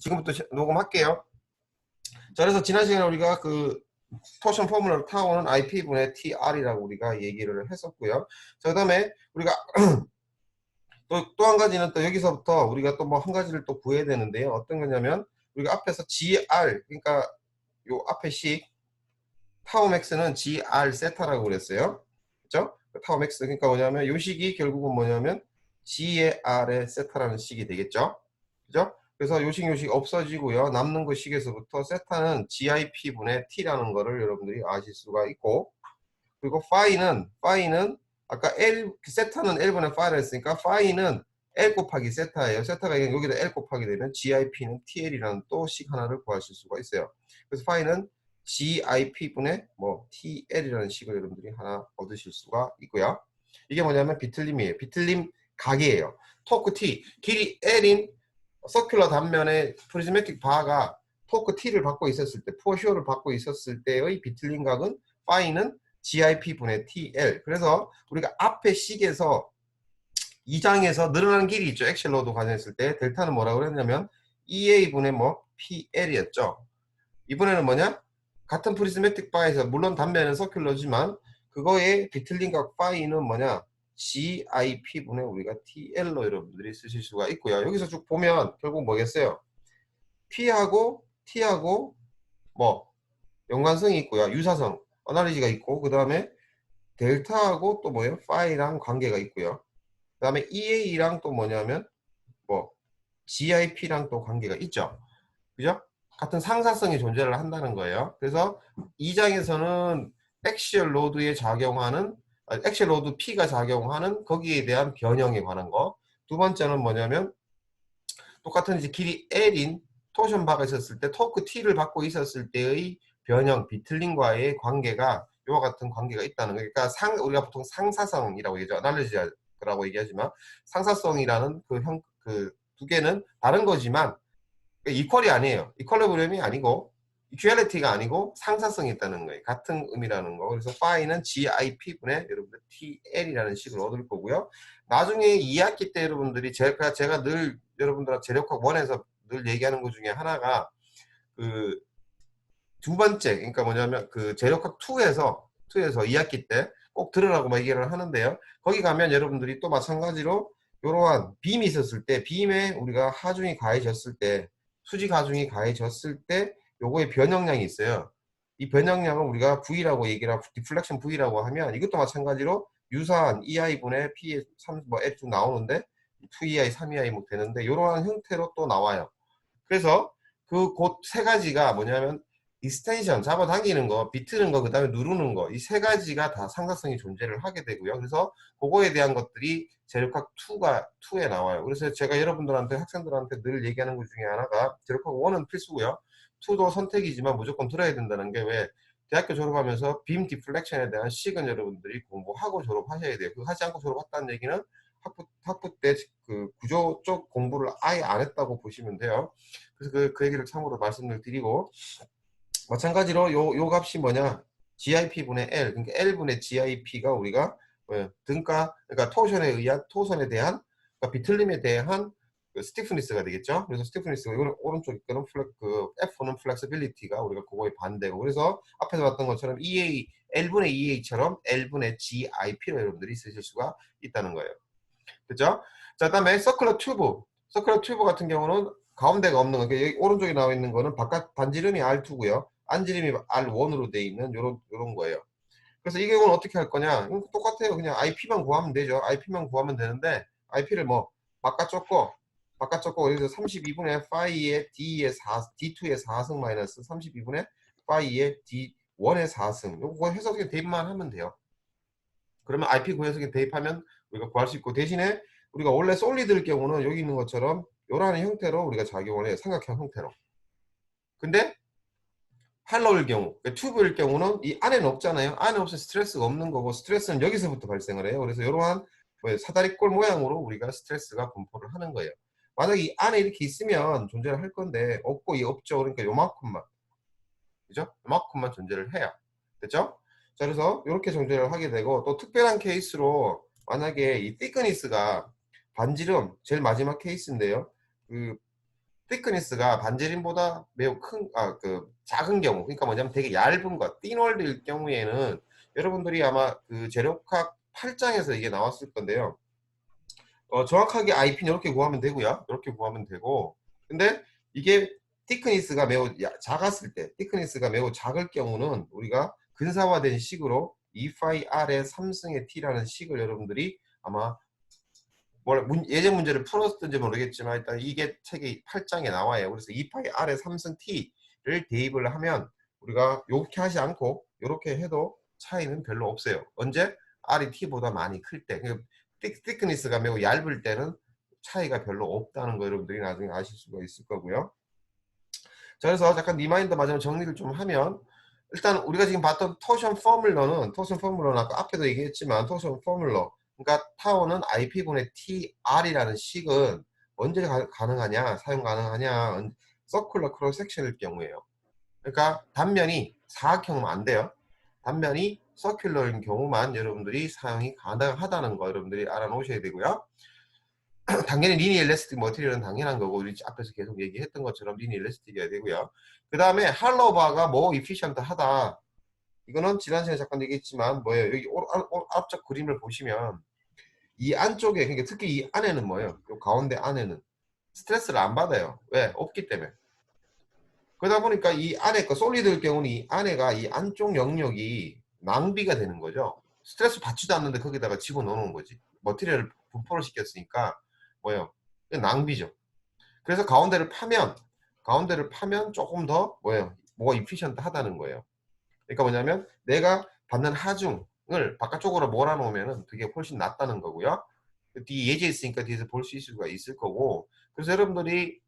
지금부터 녹음할게요. 자, 그래서 지난 시간에 우리가 그 토션 포뮬러를 타오는 IP분의 TR이라고 우리가 얘기를 했었고요. 자, 그 다음에 우리가 또 한 가지는 또 여기서부터 우리가 또 뭐 한 가지를 또 구해야 되는데요. 어떤 거냐면 우리가 앞에서 GR, 그러니까 요 앞에 식 타오 맥스는 GR 세타라고 그랬어요. 그죠? 타오 맥스, 그러니까 뭐냐면 요 식이 결국은 뭐냐면 G의 R의 세타라는 식이 되겠죠. 그죠? 그래서 요식 없어지고요. 남는 그 식에서부터 세타는 GIP분의 T라는 거를 여러분들이 아실 수가 있고, 그리고 파이는 아까 L, 세타는 L분의 파이를 했으니까 파이는 L 곱하기 세타예요. 세타가 여기다 L 곱하기 되면 GIP는 TL이라는 또 식 하나를 구하실 수가 있어요. 그래서 파이는 GIP분의 뭐 TL이라는 식을 여러분들이 하나 얻으실 수가 있고요. 이게 뭐냐면 비틀림이에요. 비틀림 각이에요. 토크 T, 길이 L인 서큘러 단면의 프리즈매틱 바가 토크 T를 받고 있었을 때, 포쇼를 받고 있었을 때의 비틀림 각은 파이는 GIP분의 TL. 그래서 우리가 앞에 식에서 2장에서 늘어나는 길이 있죠. 엑셀로드 가정했을 때 델타는 뭐라고 그랬냐면 EA분의 뭐 PL이었죠. 이번에는 뭐냐? 같은 프리즈매틱 바에서 물론 단면은 서큘러지만 그거의 비틀린 각 파이는 뭐냐? GIP분의 우리가 TL로 여러분들이 쓰실 수가 있고요. 여기서 쭉 보면 결국 뭐겠어요? P하고 T하고 뭐 연관성이 있고요. 유사성, 어나리지가 있고, 그 다음에 델타하고 또 뭐예요? 파이랑 관계가 있고요. 그 다음에 EA랑 또 뭐냐면 뭐 GIP랑 또 관계가 있죠. 그죠? 같은 상사성이 존재를 한다는 거예요. 그래서 2장에서는 엑시얼 로드에 작용하는 엑시얼 로드 P가 작용하는 거기에 대한 변형에 관한 거. 두 번째는 뭐냐면 똑같은 이제 길이 L인 토션 바가 있었을 때 토크 T를 받고 있었을 때의 변형 비틀링과의 관계가 이와 같은 관계가 있다는 거예요. 그러니까 우리가 보통 상사성이라고 얘기하죠. 아날리지라고 얘기하지만 상사성이라는 그 두 개는 다른 거지만 이퀄이 아니에요. 이퀄리브리엄이 아니고 이퀄리티가 아니고 상사성이 있다는 거예요. 같은 의미라는 거. 그래서 파이는 GIP분의 여러분들 TL이라는 식을 얻을 거고요. 나중에 2학기 때 여러분들이 제가 늘 여러분들하고 재력학 1에서 늘 얘기하는 것 중에 하나가 그 두 번째, 그러니까 뭐냐면 그 재력학 2에서 2학기 때 꼭 들으라고 막 얘기를 하는데요. 거기 가면 여러분들이 또 마찬가지로 이러한 빔이 있었을 때, 빔에 우리가 하중이 가해졌을 때, 수직 하중이 가해졌을 때 요거의 변형량이 있어요. 이 변형량은 우리가 V라고 얘기를 하고 디플렉션 V라고 하면 이것도 마찬가지로 유사한 EI분의 P 3, 뭐 L 좀 나오는데 2EI, 3EI 뭐 되는데 이러한 형태로 또 나와요. 그래서 그 곧 세 가지가 뭐냐면 익스텐션, 잡아당기는 거, 비트는 거, 그 다음에 누르는 거, 이 세 가지가 다 상사성이 존재를 하게 되고요. 그래서 그거에 대한 것들이 재력학 2에 나와요. 그래서 제가 여러분들한테, 학생들한테 늘 얘기하는 것 중에 하나가 재력학 1은 필수고요. 2도 선택이지만 무조건 들어야 된다는 게 왜? 대학교 졸업하면서 빔 디플렉션에 대한 식은 여러분들이 공부하고 졸업하셔야 돼요. 그거 하지 않고 졸업했다는 얘기는 학부 때 그 구조 쪽 공부를 아예 안 했다고 보시면 돼요. 그래서 그 얘기를 참고로 말씀을 드리고, 마찬가지로 요 값이 뭐냐? GIP분의 L, 그러니까 L분의 GIP가 우리가 등가, 그러니까 토선에 대한, 그러니까 비틀림에 대한 그 스티프니스가 되겠죠. 그래서 스티프니스가 오른쪽에 거는 F는 플렉시빌리티가 우리가 그거에 반대고, 그래서 앞에서 봤던 것처럼 L분의 EA처럼 L분의 GIP로 여러분들이 쓰실 수가 있다는 거예요. 그죠? 자, 그다음에 서큘러 튜브 같은 경우는 가운데가 없는 거. 여기 오른쪽에 나와 있는 거는 바깥 반지름이 R2고요. 안지름이 R1으로 돼 있는 요런 거예요. 그래서 이 경우는 어떻게 할 거냐? 똑같아요. 그냥 IP만 구하면 되죠. IP만 구하면 되는데 IP를 뭐 바깥쪽 거 그래서 32분의 파이의 D2의 4승 마이너스 32분의 파이의 D1의 4승. 요거 해서 그냥 대입만 하면 돼요. 그러면 IP 구해서 대입하면 우리가 구할 수 있고, 대신에 우리가 원래 솔리드일 경우는 여기 있는 것처럼 이러한 형태로 우리가 작용을 해요. 삼각형 형태로. 근데 할로우일 경우, 튜브일 경우는 이 안에는 없잖아요. 안에 없으면 스트레스가 없는 거고, 스트레스는 여기서부터 발생을 해요. 그래서 이러한 사다리꼴 모양으로 우리가 스트레스가 분포를 하는 거예요. 만약에 이 안에 이렇게 있으면 존재를 할 건데 없고 이 없죠. 그러니까 요만큼만, 그죠? 요만큼만 존재를 해요. 됐죠? 자, 그래서 이렇게 존재를 하게 되고, 또 특별한 케이스로 만약에 이 thickness가 반지름 제일 마지막 케이스인데요. 그 thickness가 반제린보다 매우 작은 경우, 그러니까 뭐냐면 되게 얇은 것, 띵월드일 경우에는 여러분들이 아마 그 재료학 8장에서 이게 나왔을 건데요. 정확하게 IP는 이렇게 구하면 되고요. 이렇게 구하면 되고, 근데 이게 thickness가 매우 작았을 때, thickness가 매우 작을 경우는 우리가 근사화된 식으로 2파이 R의 3승의 T라는 식을 여러분들이 아마 예제 문제를 풀었던지 모르겠지만 일단 이게 책이 8장에 나와요. 그래서 2파이 R의 3승 T를 대입을 하면 우리가 이렇게 하지 않고 이렇게 해도 차이는 별로 없어요. 언제? R이 T보다 많이 클 때. thickness가 매우 얇을 때는 차이가 별로 없다는 거 여러분들이 나중에 아실 수가 있을 거고요. 자, 그래서 잠깐 리마인더 마지막 정리를 좀 하면 일단 우리가 지금 봤던 토션 포뮬러는 아까 앞에도 얘기했지만 토션 포뮬러, 그러니까 타워는 IP분의 TR이라는 식은 언제 가능하냐, 사용 가능하냐, 서큘러 크로스 섹션일 경우에요. 그러니까 단면이 사각형은 안 돼요. 단면이 서큘러인 경우만 여러분들이 사용이 가능하다는 거 여러분들이 알아놓으셔야 되고요. 당연히 리니어 일래스틱 머티리얼은 당연한 거고 우리 앞에서 계속 얘기했던 것처럼 리니어 일래스틱이어야 되고요. 그 다음에 할로바가 뭐 이피션트 하다, 이거는 지난 시간에 잠깐 얘기했지만 뭐예요? 여기 앞쪽 그림을 보시면 이 안쪽에, 그러니까 특히 이 안에는 뭐예요? 요 가운데 안에는 스트레스를 안 받아요. 왜? 없기 때문에. 그러다 보니까 이 안에 거 솔리드일 경우는 이 안에가 이 안쪽 영역이 낭비가 되는 거죠. 스트레스 받지도 않는데 거기다가 집어넣는 거지. 머티리얼을 분포를 시켰으니까 뭐예요? 낭비죠. 그래서 가운데를 파면 조금 더 뭐예요? 뭐가 이피션트 하다는 거예요. 그러니까 뭐냐면 내가 받는 하중을 바깥쪽으로 몰아놓으면 그게 훨씬 낫다는 거고요. 뒤에 예제 있으니까 뒤에서 볼 수 있을 거고. 그래서 여러분들이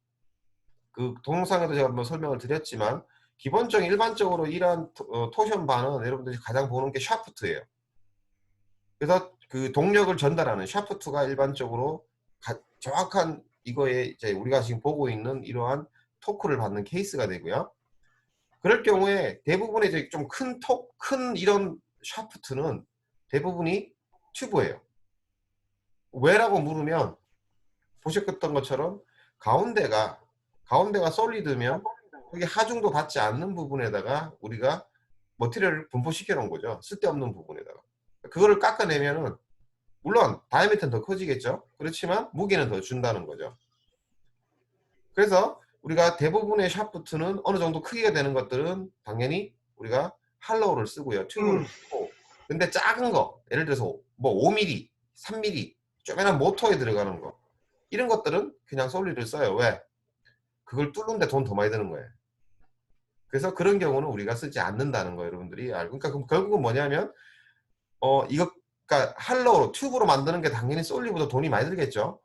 그 동영상에도 제가 한번 설명을 드렸지만 기본적인 일반적으로 이러한 토션 반은 여러분들이 가장 보는 게 샤프트예요. 그래서 그 동력을 전달하는 샤프트가 일반적으로 정확한 이거에 이제 우리가 지금 보고 있는 이러한 토크를 받는 케이스가 되고요. 그럴 경우에 대부분의 이제 좀 큰 이런 샤프트는 대부분이 튜브예요. 왜라고 물으면 보셨던 것처럼 가운데가 솔리드면 여기 하중도 받지 않는 부분에다가 우리가 머티리얼을 분포시켜 놓은 거죠. 쓸데없는 부분에다가. 그거를 깎아내면은 물론 다이아미터는 더 커지겠죠. 그렇지만 무게는 더 준다는 거죠. 그래서 우리가 대부분의 샤프트는 어느 정도 크기가 되는 것들은 당연히 우리가 할로우를 쓰고요. 튜브를 쓰고. 근데 작은 거, 예를 들어서 뭐 5mm, 3mm, 쪼매난 모터에 들어가는 거, 이런 것들은 그냥 솔리드를 써요. 왜? 그걸 뚫는데 돈 더 많이 드는 거예요. 그래서 그런 경우는 우리가 쓰지 않는다는 거 여러분들이 알고. 그러니까 그럼 결국은 뭐냐면 그러니까 할로우로 튜브로 만드는 게 당연히 솔리드보다 돈이 많이 들겠죠.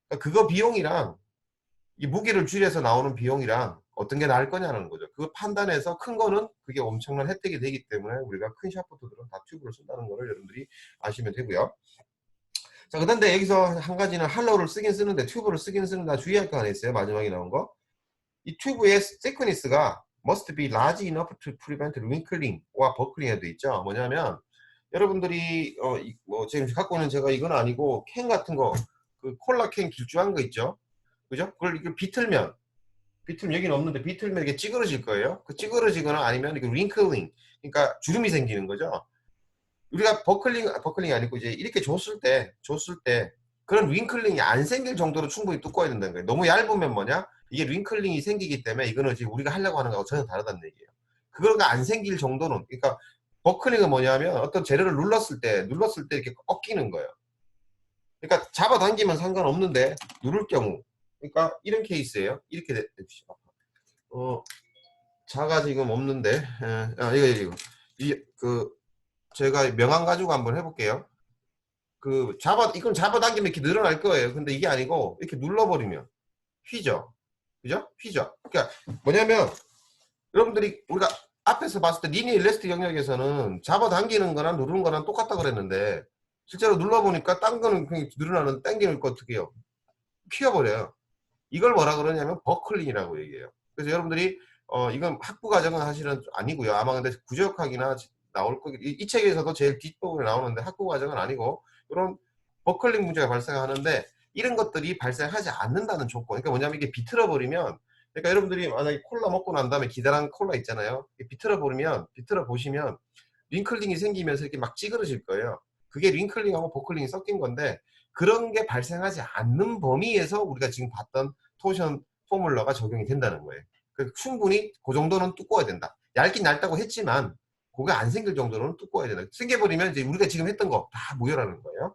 그러니까 그거 비용이랑 이 무게를 줄여서 나오는 비용이랑 어떤 게 나을 거냐는 거죠. 그 판단해서 큰 거는 그게 엄청난 혜택이 되기 때문에 우리가 큰 샤프트들은 다 튜브를 쓴다는 거를 여러분들이 아시면 되고요. 자, 그런데 여기서 한 가지는 할로우를 쓰긴 쓰는데 튜브를 쓰긴 쓰는데 주의할 거 하나 있어요. 마지막에 나온 거. 이 튜브의 thickness가 must be large enough to prevent wrinkling/와 buckling 돼 있죠. 뭐냐면 여러분들이 뭐 지금 갖고 있는 제가 이건 아니고 캔 같은 거, 그 콜라 캔 길쭉한 거 있죠. 그죠? 그걸 이렇게 비틀면 여기는 없는데 비틀면 이게 찌그러질 거예요. 그 찌그러지거나 아니면 이게 링클링, 그러니까 주름이 생기는 거죠. 우리가 버클링이 아니고 이제 이렇게 줬을 때 그런 링클링이 안 생길 정도로 충분히 두꺼워야 된다는 거예요. 너무 얇으면 뭐냐? 이게 링클링이 생기기 때문에 이거는 지금 우리가 하려고 하는 거하고 전혀 다르다는 얘기예요. 그거가 안 생길 정도는, 그러니까 버클링은 뭐냐면 어떤 재료를 눌렀을 때 이렇게 꺾이는 거예요. 그러니까 잡아당기면 상관없는데 누를 경우, 그러니까 이런 케이스예요. 이렇게 됩시다. 자가 지금 없는데, 이거 제가 명함 가지고 한번 해볼게요. 이건 잡아당기면 이렇게 늘어날 거예요. 근데 이게 아니고 이렇게 눌러버리면 휘죠. 그죠? 휘죠. 그러니까 뭐냐면 여러분들이 우리가 앞에서 봤을 때 리니어 일래스틱 영역에서는 잡아당기는 거나 누르는 거랑 똑같다 그랬는데 실제로 눌러보니까 딴 거는 그냥 늘어나는 당기는 거 어떻게 해요? 휘어버려요. 이걸 뭐라 그러냐면 버클링이라고 얘기해요. 그래서 여러분들이 이건 학부 과정은 사실은 아니고요. 아마 근데 구조역학이나 나올 거, 이 책에서도 제일 뒷부분에 나오는데 학부 과정은 아니고 이런 버클링 문제가 발생하는데 이런 것들이 발생하지 않는다는 조건. 그러니까 뭐냐면 이게 비틀어 버리면 그러니까 여러분들이 만약에 콜라 먹고 난 다음에 기다란 콜라 있잖아요. 비틀어 보시면 링클링이 생기면서 이렇게 막 찌그러질 거예요. 그게 링클링하고 보클링이 섞인 건데 그런 게 발생하지 않는 범위에서 우리가 지금 봤던 토션 포뮬러가 적용이 된다는 거예요. 충분히 그 정도는 두꺼워야 된다. 얇긴 얇다고 했지만 그게 안 생길 정도로는 두꺼워야 된다. 생겨버리면 이제 우리가 지금 했던 거 다 모여라는 거예요.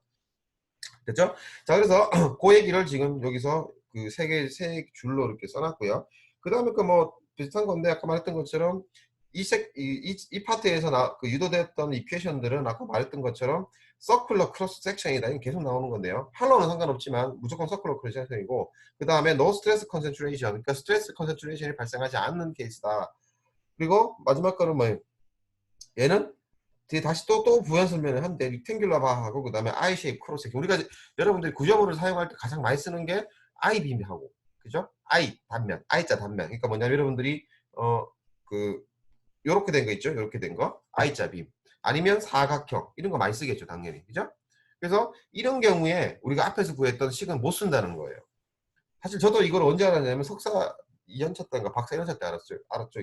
됐죠? 자, 그래서 그 얘기를 지금 여기서 그 세 줄로 이렇게 써놨고요. 그 다음에 그 뭐 비슷한 건데 아까 말했던 것처럼 이 파트에서 그 유도됐던 이퀘이션들은 아까 말했던 것처럼 서큘러 크로스 섹션이다. 이게 계속 나오는 건데요. 할로는 상관없지만 무조건 서큘러 크로스 섹션이고 그 다음에 no stress concentration, 그러니까 스트레스 컨센트레이션이 발생하지 않는 케이스다. 그리고 마지막 거는 뭐 얘는 뒤에 다시 또 부연설명을 한데 릭탱귤러 바하고 그 다음에 I 쉐입 크로스 섹션. 우리가 여러분들이 구조물을 사용할 때 가장 많이 쓰는 게 I 빔하고 그죠? I 단면, I자 단면. 그러니까 뭐냐면 여러분들이 그 요렇게 된 거 있죠? 요렇게 된 거 I자 빔 아니면 사각형 이런 거 많이 쓰겠죠 당연히 그죠? 그래서 이런 경우에 우리가 앞에서 구했던 식은 못 쓴다는 거예요. 사실 저도 이걸 언제 알았냐면 석사 2년차 때인가 박사 1년차 때 알았죠.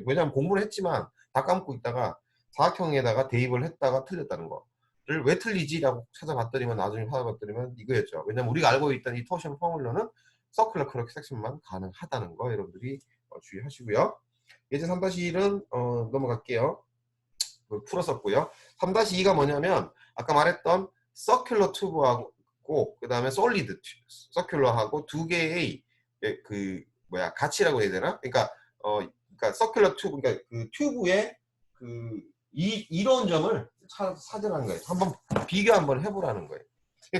왜냐하면 공부를 했지만 다 까먹고 있다가 사각형에다가 대입을 했다가 틀렸다는 거를 왜 틀리지라고 찾아봤더니만 나중에 찾아봤더니만 이거였죠. 왜냐면 우리가 알고 있던 이 토션 포뮬러는 서큘러 크로스 섹션만 가능하다는 거 여러분들이 주의하시고요. 예제 3-1은 넘어갈게요. 풀었었고요. 3-2가 뭐냐면 아까 말했던 서큘러 튜브하고 그 다음에 솔리드 서큘러하고 두 개의 그 가치라고 해야 되나? 그러니까 그러니까 서큘러 튜브 그러니까 그 튜브의 그 이로운 점을 찾으라는 거예요. 한번 비교 한번 해보라는 거예요.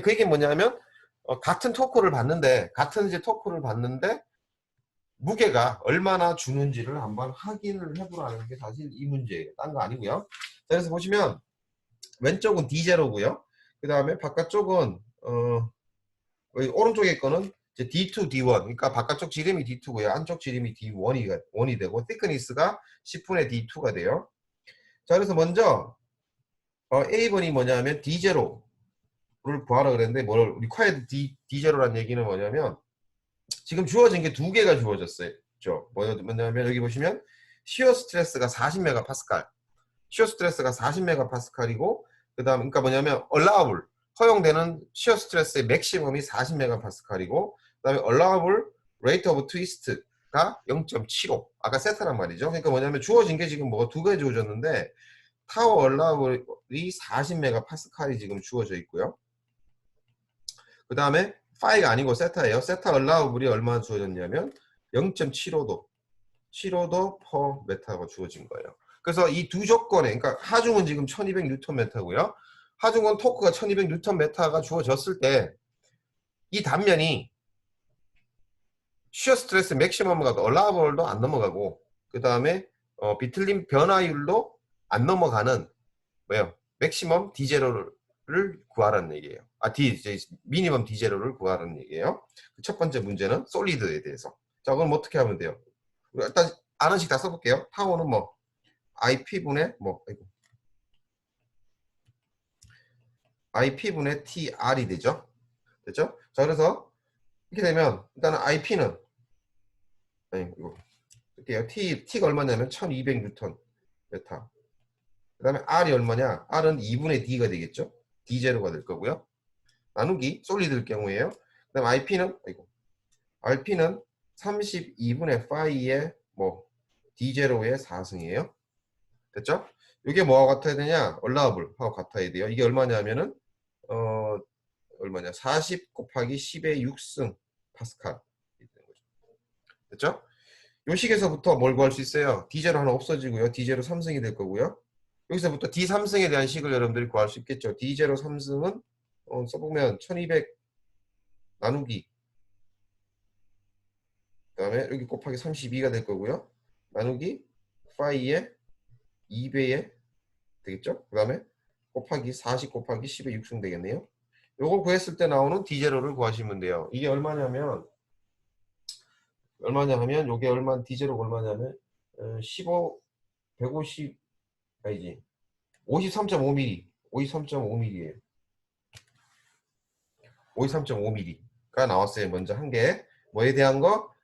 그 얘기는 뭐냐면 같은 토크를 봤는데 무게가 얼마나 주는지를 한번 확인을 해보라는 게 사실 이 문제예요. 딴 거 아니고요. 자, 그래서 보시면 왼쪽은 D0고요. 그 다음에 바깥쪽은 오른쪽에 거는 이제 D2, D1. 그러니까 바깥쪽 지름이 D2고요. 안쪽 지름이 D1이 되고 thickness가 10분의 D2가 돼요. 자, 그래서 먼저 A번이 뭐냐면 D0를 구하라 그랬는데 required D0라는 얘기는 뭐냐면 지금 주어진 게 두 개가 주어졌어요. 뭐냐면 여기 보시면 시어 스트레스가 40메가파스칼, 시어 스트레스가 40메가파스칼이고 그 다음 그러니까 뭐냐면 allowable 허용되는 시어 스트레스의 맥시멈이 40메가파스칼이고 그 다음에 allowable rate of twist가 0.75 아까 세타란 말이죠. 그러니까 뭐냐면 주어진 게 지금 뭐가 두 개 주어졌는데 타워 allowable이 40메가파스칼이 지금 주어져 있고요. 그 다음에 파이가 아니고 세타예요. 세타 allowable이 얼마나 주어졌냐면 0.75도 per 메타가 주어진 거예요. 그래서 이 두 조건에 그러니까 하중은 지금 1200Nm고요. 하중은 토크가 1200Nm가 주어졌을 때 이 단면이 시어 스트레스 맥시멈과 allowable도 안 넘어가고 그 다음에 비틀림 변화율도 안 넘어가는 맥시멈 D0를 구하라는 얘기예요. 미니멈 D0를 구하라는 얘기예요. 첫 번째 문제는 솔리드에 대해서. 자, 그럼 어떻게 하면 돼요? 일단 아는 식 다 써볼게요. 타워는 IP분의 IP분의 TR이 되죠. 됐죠? 자, 그래서 이렇게 되면 일단은 IP는 이거 쓸게요. T가 얼마냐면 1200N 메타. 그 다음에 R이 얼마냐? R은 2분의 D가 되겠죠? D0가 될 거고요. 나누기 솔리드일 경우에요. 그 다음 RP는 32분의 파이의 D0의 4승이에요. 됐죠? 이게 뭐하고 같아야 되냐? allowable 하고 같아야 돼요. 이게 얼마냐면은 얼마냐? 40 곱하기 10의 6승 파스칼. 됐죠? 요 식에서부터 뭘 구할 수 있어요? D0 하나 없어지고요. D0 3승이 될 거고요. 여기서부터 D3승에 대한 식을 여러분들이 구할 수 있겠죠. D0 3승은 써보면 1200 나누기 그 다음에 여기 곱하기 32가 될 거고요. 나누기 파이의 2배에 되겠죠? 그 다음에 곱하기 40 곱하기 10의 6승 되겠네요. 요거 구했을 때 나오는 D0를 구하시면 돼요. 이게 얼마냐면 요게 D0가 얼마냐면 150 아니지 53.5mm 53.5mm예요. 53.5mm가 나왔어요. 먼저 한 개. 뭐에 대한 거?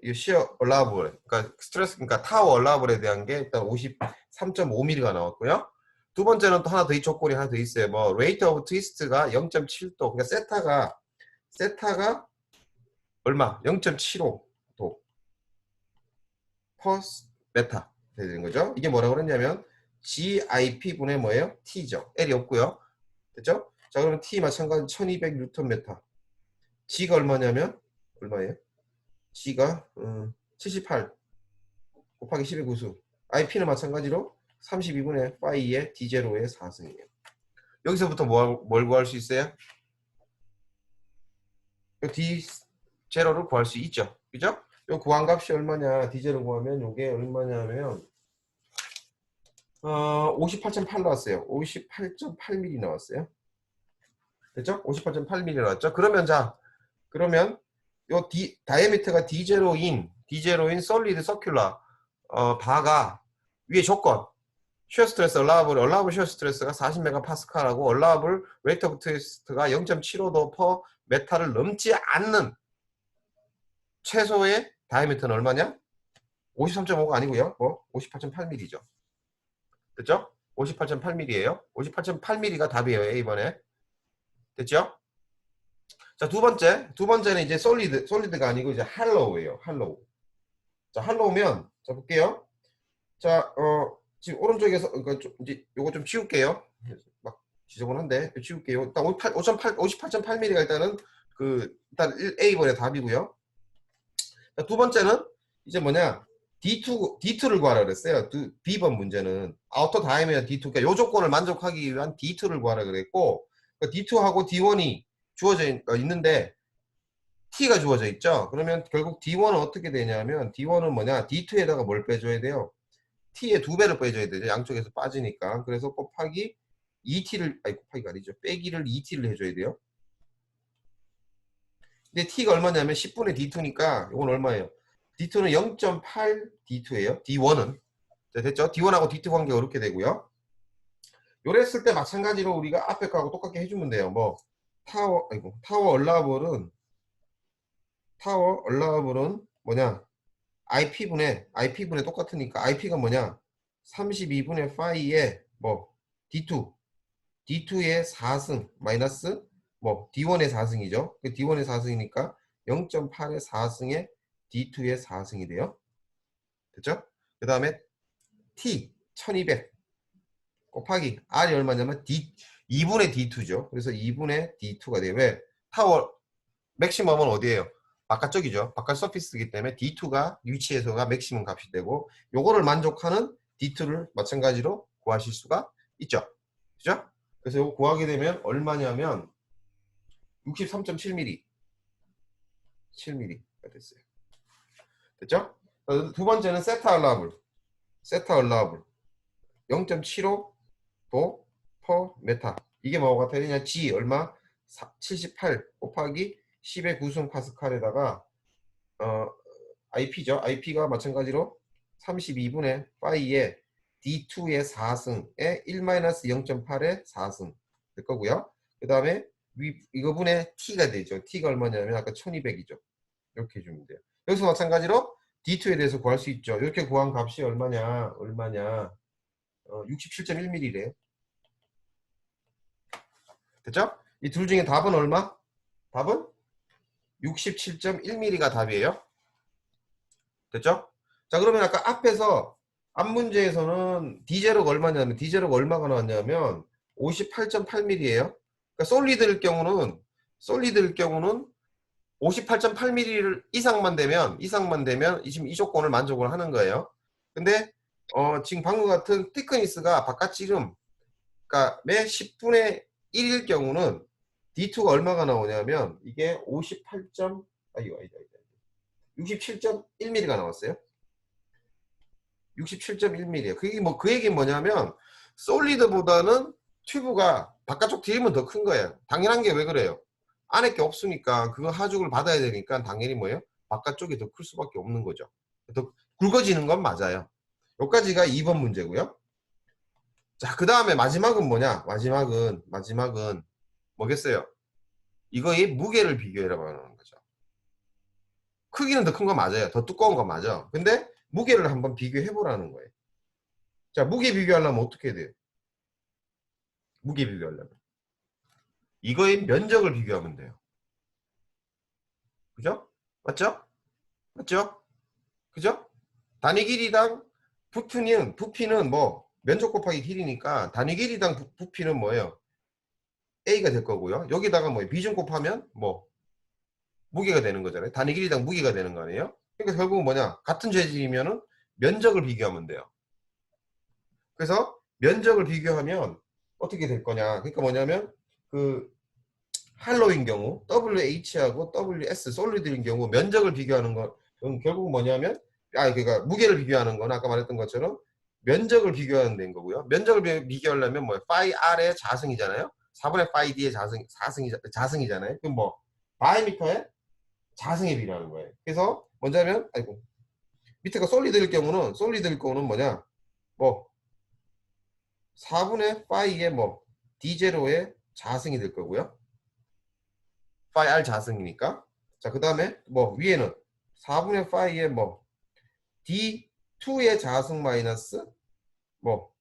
이 시어 얼라블, 그러니까 스트레스, 그러니까 타워 얼라블에 대한 게 일단 53.5mm가 나왔고요. 두 번째는 또 하나 더 이 조건이 하나 더 있어요. 뭐 레이트 오브 트위스트가 0.7도, 그러니까 세타가 얼마? 0.75도 퍼 메타 되는 거죠. 이게 뭐라고 그랬냐면 GIP 분의 뭐예요? T죠. L이 없고요. 됐죠? 자, 그러면 T 마찬가지 1200Nm. G가 얼마냐면 얼마예요? G가 78 곱하기 10의 구수. IP는 마찬가지로 32분의 파이의 D0의 4승이에요. 여기서부터 뭘 구할 수 있어요? D0를 구할 수 있죠. 그죠? 요 구한값이 얼마냐? D0 구하면 요게 얼마냐면 58.8 나왔어요. 58.8mm 나왔어요. 됐죠? 58.8mm 나왔죠? 그러면 요 다이아미터가 D0인 솔리드 서큘러 바가 위에 조건 쉬어 스트레스 얼라블 쉬어 스트레스가 40MPa하고 얼라블 레이트 오브 트위스트가 0.75도 퍼 메타를 넘지 않는 최소의 다이아미터는 얼마냐? 53.5가 아니고요. 58.8mm죠. 됐죠? 58.8mm예요. 58.8mm가 답이에요. A번에. 됐죠? 자, 두 번째는 이제 솔리드가 아니고 이제 할로우예요. 할로우. 자, 할로우면 자 볼게요. 자, 지금 오른쪽에서 그러니까 이제 요거 좀 치울게요. 막 지저분한데 치울게요. 일단 58.8mm가 일단은 일단 A번의 답이고요. 자, 두 번째는 이제 뭐냐? D2를 구하라 그랬어요. B번 문제는 아우터 다이아미터 D2, 그러니까 요 조건을 만족하기 위한 D2를 구하라 그랬고, 그러니까 D2하고 D1이 주어져 있는데 T가 주어져 있죠. 그러면 결국 D1은 어떻게 되냐면 D1은 뭐냐? D2에다가 뭘 빼줘야 돼요? T의 2배를 빼줘야 되죠. 양쪽에서 빠지니까. 그래서 곱하기 2T를 아니 곱하기가 아니죠. 빼기를 2T를 해줘야 돼요. 근데 T가 얼마냐면 10분의 D2니까 이건 얼마예요? D2는 0.8 D2예요. D1은. 자, 됐죠? D1하고 D2 관계가 이렇게 되고요. 요래 했을 때 마찬가지로 우리가 앞에 거하고 똑같게 해주면 돼요. 뭐 타워 얼라블은 뭐냐? IP분에 똑같으니까 IP가 뭐냐? 32분의 파이에 뭐 D2의 4승 마이너스 뭐 D1의 4승이죠. D1의 4승이니까 0.8의 4승에 D2의 4승이 돼요. 됐죠? 그 다음에 T 1200 곱하기 R이 얼마냐면 2분의 D2죠. 그래서 2분의 D2가 돼요. 왜? 타워 맥시멈은 어디예요? 바깥쪽이죠. 바깥 서피스이기 때문에 D2가 위치에서가 맥시멈 값이 되고 요거를 만족하는 D2를 마찬가지로 구하실 수가 있죠. 그죠? 그래서 이거 구하게 되면 얼마냐면 63.7mm 7mm가 됐어요. 됐죠? 두 번째는 세타 얼라블 0.75도 퍼 메타. 이게 뭐가 되느냐? G 얼마? 78 곱하기 10의 9승 파스칼에다가 IP죠. IP가 마찬가지로 32분의 파이에 D2의 4승에 1-0.8의 4승 될 거고요. 그 다음에 이거분의 T가 되죠. T가 얼마냐면 아까 1200이죠. 이렇게 해주면 돼요. 여기서 마찬가지로 D2에 대해서 구할 수 있죠. 이렇게 구한 값이 얼마냐? 67.1mm래요. 됐죠? 이 둘 중에 답은 얼마? 답은 67.1mm가 답이에요. 됐죠? 자, 그러면 아까 앞 문제에서는 D0가 얼마냐면 D0가 얼마가 나왔냐면 58.8mm예요. 그러니까 솔리드일 경우는 58.8mm 이상만 되면 지금 이 조건을 만족을 하는 거예요. 근데 지금 방금 같은 티크니스가 바깥지름 그러니까 매 10분의 1일 경우는 D2가 얼마가 나오냐면 이게 67.1mm가 나왔어요. 67.1mm예요. 그 얘기는 뭐냐면 솔리드보다는 튜브가 바깥쪽 디램은 더 큰 거예요. 당연한 게 왜 그래요? 안에 게 없으니까 그거 하중을 받아야 되니까 당연히 뭐예요? 바깥쪽이 더 클 수밖에 없는 거죠. 더 굵어지는 건 맞아요. 여기까지가 2번 문제고요. 자, 그 다음에 마지막은 뭐냐? 마지막은 뭐겠어요? 이거의 무게를 비교해라 말하는 거죠. 크기는 더 큰 거 맞아요. 더 두꺼운 거 맞아. 근데 무게를 한번 비교해 보라는 거예요. 자, 무게 비교하려면 어떻게 돼요? 무게 비교하려면 이거의 면적을 비교하면 돼요. 그죠? 맞죠? 맞죠? 그죠? 단위 길이당 부피는 뭐 면적 곱하기 길이니까 단위 길이당 부피는 뭐예요? A가 될 거고요. 여기다가 뭐 비중 곱하면 뭐 무게가 되는 거잖아요. 단위 길이당 무게가 되는 거 아니에요? 그러니까 결국은 뭐냐? 같은 재질이면은 면적을 비교하면 돼요. 그래서 면적을 비교하면 어떻게 될 거냐? 그러니까 뭐냐면 그 할로우인 경우 WH하고 WS 솔리드인 경우 면적을 비교하는 건 결국 뭐냐면 그러니까 무게를 비교하는 건 아까 말했던 것처럼 면적을 비교하는 데인 거고요. 면적을 비교하려면 뭐 파이 R의 자승이잖아요. 4분의 파이 D의 자승이잖아요. 그럼 뭐 다이미터의 자승에 비례하는 거예요. 그래서 먼저 하면 아이고 밑에가 솔리드일 경우는 뭐냐? 뭐 4분의 파이의 뭐 D0의 자승이 될 거고요. 파이 R 자승이니까. 자, 그 다음에 뭐 위에는 4분의 파이의 뭐 D2의 자승 마이너스 뭐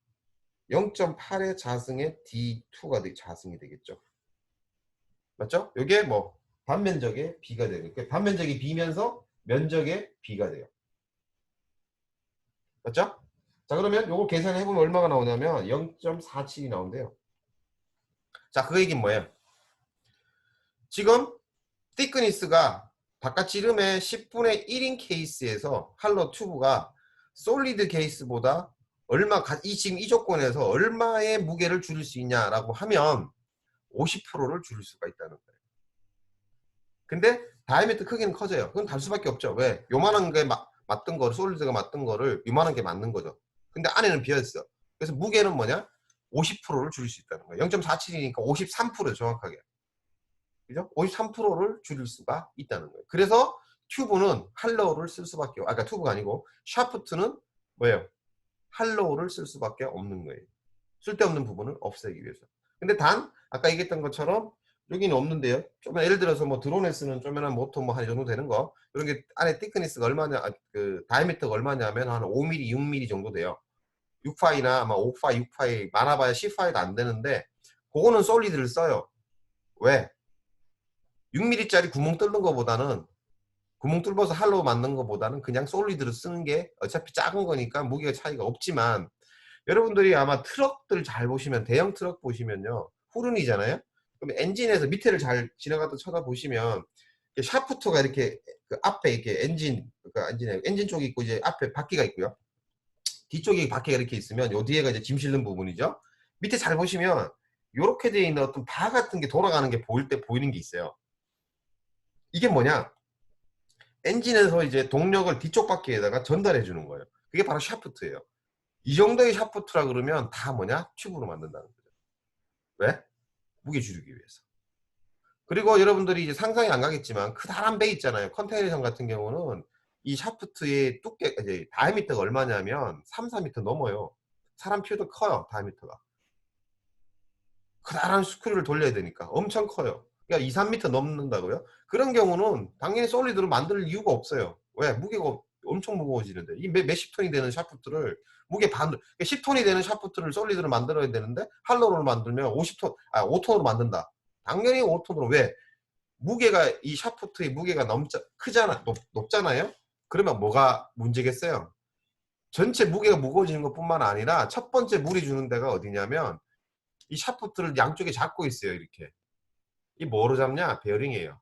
0.8의 자승의 D2가 자승이 되겠죠. 맞죠? 이게 뭐 반면적의 B가 되는 거예요. 반면적이 B면서 면적의 B가 돼요. 맞죠? 자, 그러면 요거 계산해 보면 얼마가 나오냐면 0.47이 나온대요. 자, 그 얘기는 뭐예요? 지금 thickness가 바깥 지름의 10분의 1인 케이스에서 할로 튜브가 솔리드 케이스보다 지금 이 조건에서 얼마의 무게를 줄일 수 있냐라고 하면 50%를 줄일 수가 있다는 거예요. 근데 다이아미터 크기는 커져요. 그건 달 수밖에 없죠. 왜? 요만한 게 맞던 거를 솔리드가 맞던 거를 요만한 게 맞는 거죠. 근데 안에는 비어있어. 그래서 무게는 뭐냐? 50%를 줄일 수 있다는 거예요. 0.47이니까 53% 정확하게. 그죠? 53%를 줄일 수가 있다는 거예요. 그래서 튜브는 할로우를 쓸 수밖에 그러니까 튜브가 아니고 샤프트는 뭐예요? 할로우를 쓸 수밖에 없는 거예요. 쓸데없는 부분을 없애기 위해서. 근데 단 아까 얘기했던 것처럼 여기는 없는데요. 좀 예를 들어서 뭐 드론에 쓰는 조그만한 모터 뭐 한 이 정도 되는 거 이런 게 안에 티크니스가 얼마냐 그 다이미터가 얼마냐면 한 5mm, 6mm 정도 돼요. 6파이나 아마 5파이, 6파이 많아봐야 10파이도 안 되는데 그거는 솔리드를 써요. 왜? 6mm짜리 구멍 뚫는 거보다는 구멍 뚫어서 할로우 만든 거보다는 그냥 솔리드를 쓰는 게 어차피 작은 거니까 무게가 차이가 없지만 여러분들이 아마 트럭들 잘 보시면 대형 트럭 보시면요 후륜이잖아요. 그럼 엔진에서 밑에를 잘 지나가다 쳐다보시면 샤프트가 이렇게 그 앞에 이렇게 엔진 쪽이 있고 이제 앞에 바퀴가 있고요. 뒤쪽에 바퀴가 이렇게 있으면 요 뒤에가 이제 짐 실는 부분이죠. 밑에 잘 보시면 요렇게 되어 있는 어떤 바 같은 게 돌아가는 게 보이는 게 있어요. 이게 뭐냐? 엔진에서 이제 동력을 뒤쪽 바퀴에다가 전달해 주는 거예요. 그게 바로 샤프트예요. 이 정도의 샤프트라 그러면 다 뭐냐? 튜브로 만든다는 거죠. 왜? 무게 줄이기 위해서. 그리고 여러분들이 이제 상상이 안 가겠지만 크다란 배 있잖아요. 컨테이너선 같은 경우는 이 샤프트의 이제 다이미터가 얼마냐면 3, 4m 넘어요. 사람 키도 커요. 다이미터가. 크다란 스크류를 돌려야 되니까 엄청 커요. 그러니까 2, 3m 넘는다고요? 그런 경우는 당연히 솔리드로 만들 이유가 없어요. 왜? 무게가 엄청 무거워지는데 이 몇십 톤이 되는 샤프트를 무게 반 10톤이 되는 샤프트를 솔리드로 만들어야 되는데 할로우로 만들면 50톤 5톤으로 만든다. 당연히 5톤으로 왜? 무게가 이 샤프트의 무게가 크잖아 높잖아요. 그러면 뭐가 문제겠어요? 전체 무게가 무거워지는 것뿐만 아니라 첫 번째 무리 주는 데가 어디냐면 이 샤프트를 양쪽에 잡고 있어요. 이렇게. 이 뭐로 잡냐? 베어링이에요.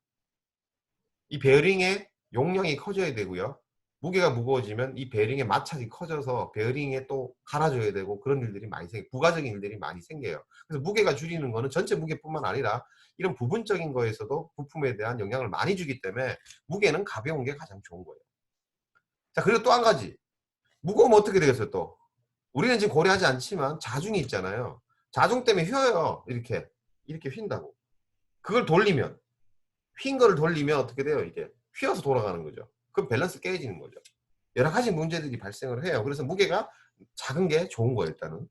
이 베어링의 용량이 커져야 되고요. 무게가 무거워지면 이 베어링의 마찰이 커져서 베어링에 또 갈아줘야 되고 그런 일들이 많이 부가적인 일들이 많이 생겨요. 그래서 무게가 줄이는 거는 전체 무게뿐만 아니라 이런 부분적인 거에서도 부품에 대한 영향을 많이 주기 때문에 무게는 가벼운 게 가장 좋은 거예요. 자, 그리고 또 한 가지. 무거우면 어떻게 되겠어요, 또? 우리는 지금 고려하지 않지만 자중이 있잖아요. 자중 때문에 휘어요. 이렇게 휜다고. 그걸 돌리면 휜 거를 돌리면 어떻게 돼요? 이게 휘어서 돌아가는 거죠. 그럼 밸런스 깨지는 거죠. 여러 가지 문제들이 발생을 해요. 그래서 무게가 작은 게 좋은 거예요. 일단은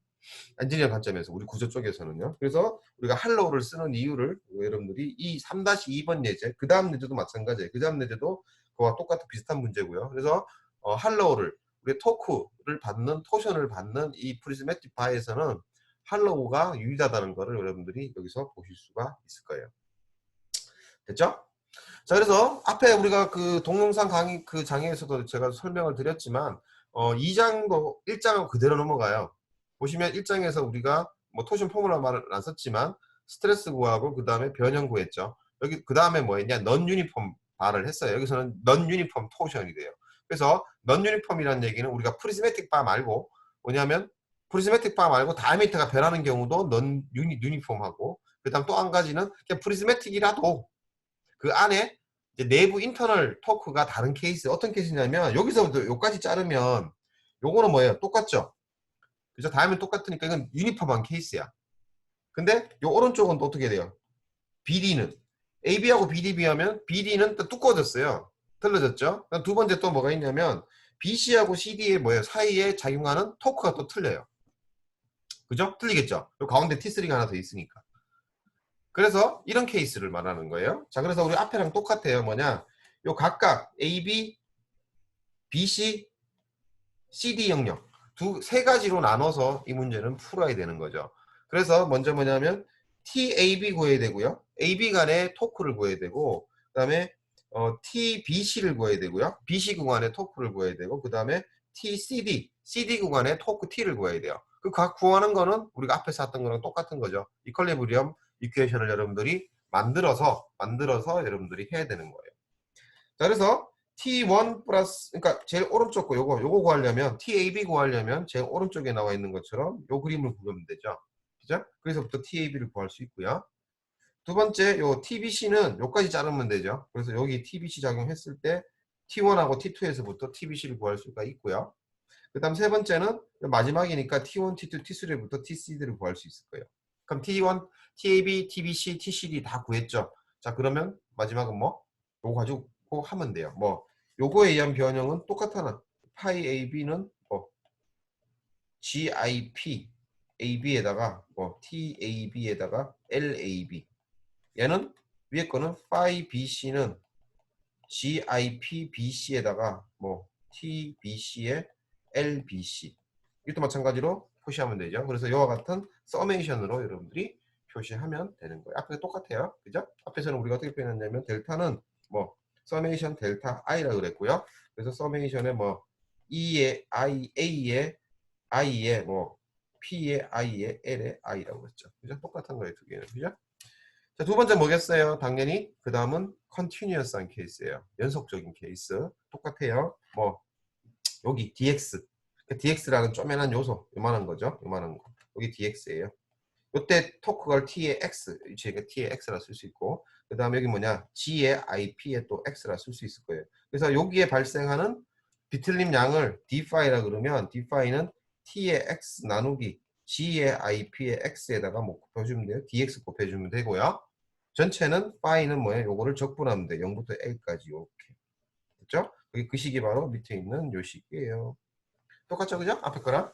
엔지니어 관점에서 우리 구조 쪽에서는요. 그래서 우리가 할로우를 쓰는 이유를 여러분들이 이 3-2번 예제 그 다음 예제도 마찬가지예요. 그 다음 예제도 그와 똑같은 비슷한 문제고요. 그래서 할로우를 우리 토크를 받는 토션을 받는 이 프리즈매틱 바에서는 할로우가 유리하다는 것을 여러분들이 여기서 보실 수가 있을 거예요. 됐죠? 자, 그래서 앞에 우리가 그 동영상 강의 그 장에서도 제가 설명을 드렸지만 2장도 1장하고 그대로 넘어가요. 보시면 1장에서 우리가 뭐 토션 포뮬라 말을 안 썼지만 스트레스 구하고 그 다음에 변형 구했죠. 여기 그 다음에 뭐 했냐? 넌 유니폼 바를 했어요. 여기서는 넌 유니폼 토션이 돼요. 그래서 넌 유니폼이라는 얘기는 우리가 프리즈매틱 바 말고 뭐냐면 프리즈매틱 바 말고 다이미터가 변하는 경우도 넌 유니폼하고 그 다음 또 한 가지는 그냥 프리즈매틱이라도 그 안에 이제 내부 인터널 토크가 다른 케이스. 어떤 케이스냐면 여기서부터 여기까지 자르면 요거는 뭐예요? 똑같죠? 그죠? 다음에 똑같으니까 이건 유니폼한 케이스야. 근데 요 오른쪽은 또 어떻게 돼요? BD는 AB하고 BD 비하면 BD는 또 두꺼워졌어요. 틀려졌죠? 두 번째 또 뭐가 있냐면 BC하고 CD의 뭐예요? 사이에 작용하는 토크가 또 틀려요. 그죠? 틀리겠죠? 요 가운데 T3가 하나 더 있으니까. 그래서 이런 케이스를 말하는 거예요. 자, 그래서 우리 앞에랑 똑같아요. 뭐냐? 요 각각 AB, BC, CD 영역 세 가지로 나눠서 이 문제는 풀어야 되는 거죠. 그래서 먼저 뭐냐면 TAB 구해야 되고요. AB 간의 토크를 구해야 되고 그 다음에 TBC를 구해야 되고요. BC 구간의 토크를 구해야 되고 그 다음에 TCD, CD 구간의 토크 T를 구해야 돼요. 그 각 구하는 거는 우리가 앞에서 했던 거랑 똑같은 거죠. 이퀄리브리엄 이퀘이션을 여러분들이 만들어서 여러분들이 해야 되는 거예요. 자, 그래서 T1 플러스, 그러니까 제일 오른쪽 거 요거 구하려면 TAB 구하려면 제일 오른쪽에 나와 있는 것처럼 요 그림을 그리면 되죠. 그죠? 그래서부터 TAB를 구할 수 있고요. 두 번째 요 TBC는 요까지 자르면 되죠. 그래서 여기 TBC 작용했을 때 T1하고 T2에서부터 TBC를 구할 수가 있고요. 그 다음 세 번째는 마지막이니까 T1, T2, T3부터 TCD를 구할 수 있을 거예요. 그럼 T1, TAB, TBC, TCD 다 구했죠. 자, 그러면 마지막은 뭐? 요거 가지고 하면 돼요. 뭐 요거에 의한 변형은 똑같아. 파이 AB는 뭐 GIP AB에다가 뭐 TAB에다가 LAB. 얘는 위에 거는 파이 BC는 GIP BC에다가 뭐 TBC에 LBC. 이것도 마찬가지로 표시하면 되죠. 그래서 이와 같은 서메이션으로 여러분들이 표시하면 되는 거예요. 앞에 똑같아요. 그죠? 앞에서는 우리가 어떻게 표현했냐면 델타는 뭐 서메이션 델타 i라고 그랬고요. 그래서 서메이션에 뭐 E의 I, A의 I의 뭐 P의 I의 L의 I라고 그랬죠. 그죠? 똑같은 거예요. 두 개는. 그죠? 자, 두 번째 뭐겠어요? 당연히 그 다음은 컨티뉴어스한 케이스예요. 연속적인 케이스. 똑같아요. 뭐 여기 DX. DX라는 쪼매난 요소. 요만한 거죠. 요만한 거. 여기 DX예요. 요때 토크걸 T의 X. 제가 T의 X라 쓸 수 있고 그 다음에 여기 뭐냐 G의 IP에 또 X라 쓸 수 있을 거예요. 그래서 여기에 발생하는 비틀림 양을 d파이라 그러면 d파이는 T의 X 나누기 G의 IP의 X에다가 뭐 곱해주면 돼요. DX 곱해주면 되고요. 전체는 파이는 뭐예요? 요거를 적분하면 돼. 0부터 A까지 이렇게. 됐죠? 그 식이 바로 밑에 있는 요 식이에요. 똑같죠? 그죠? 앞에 거랑.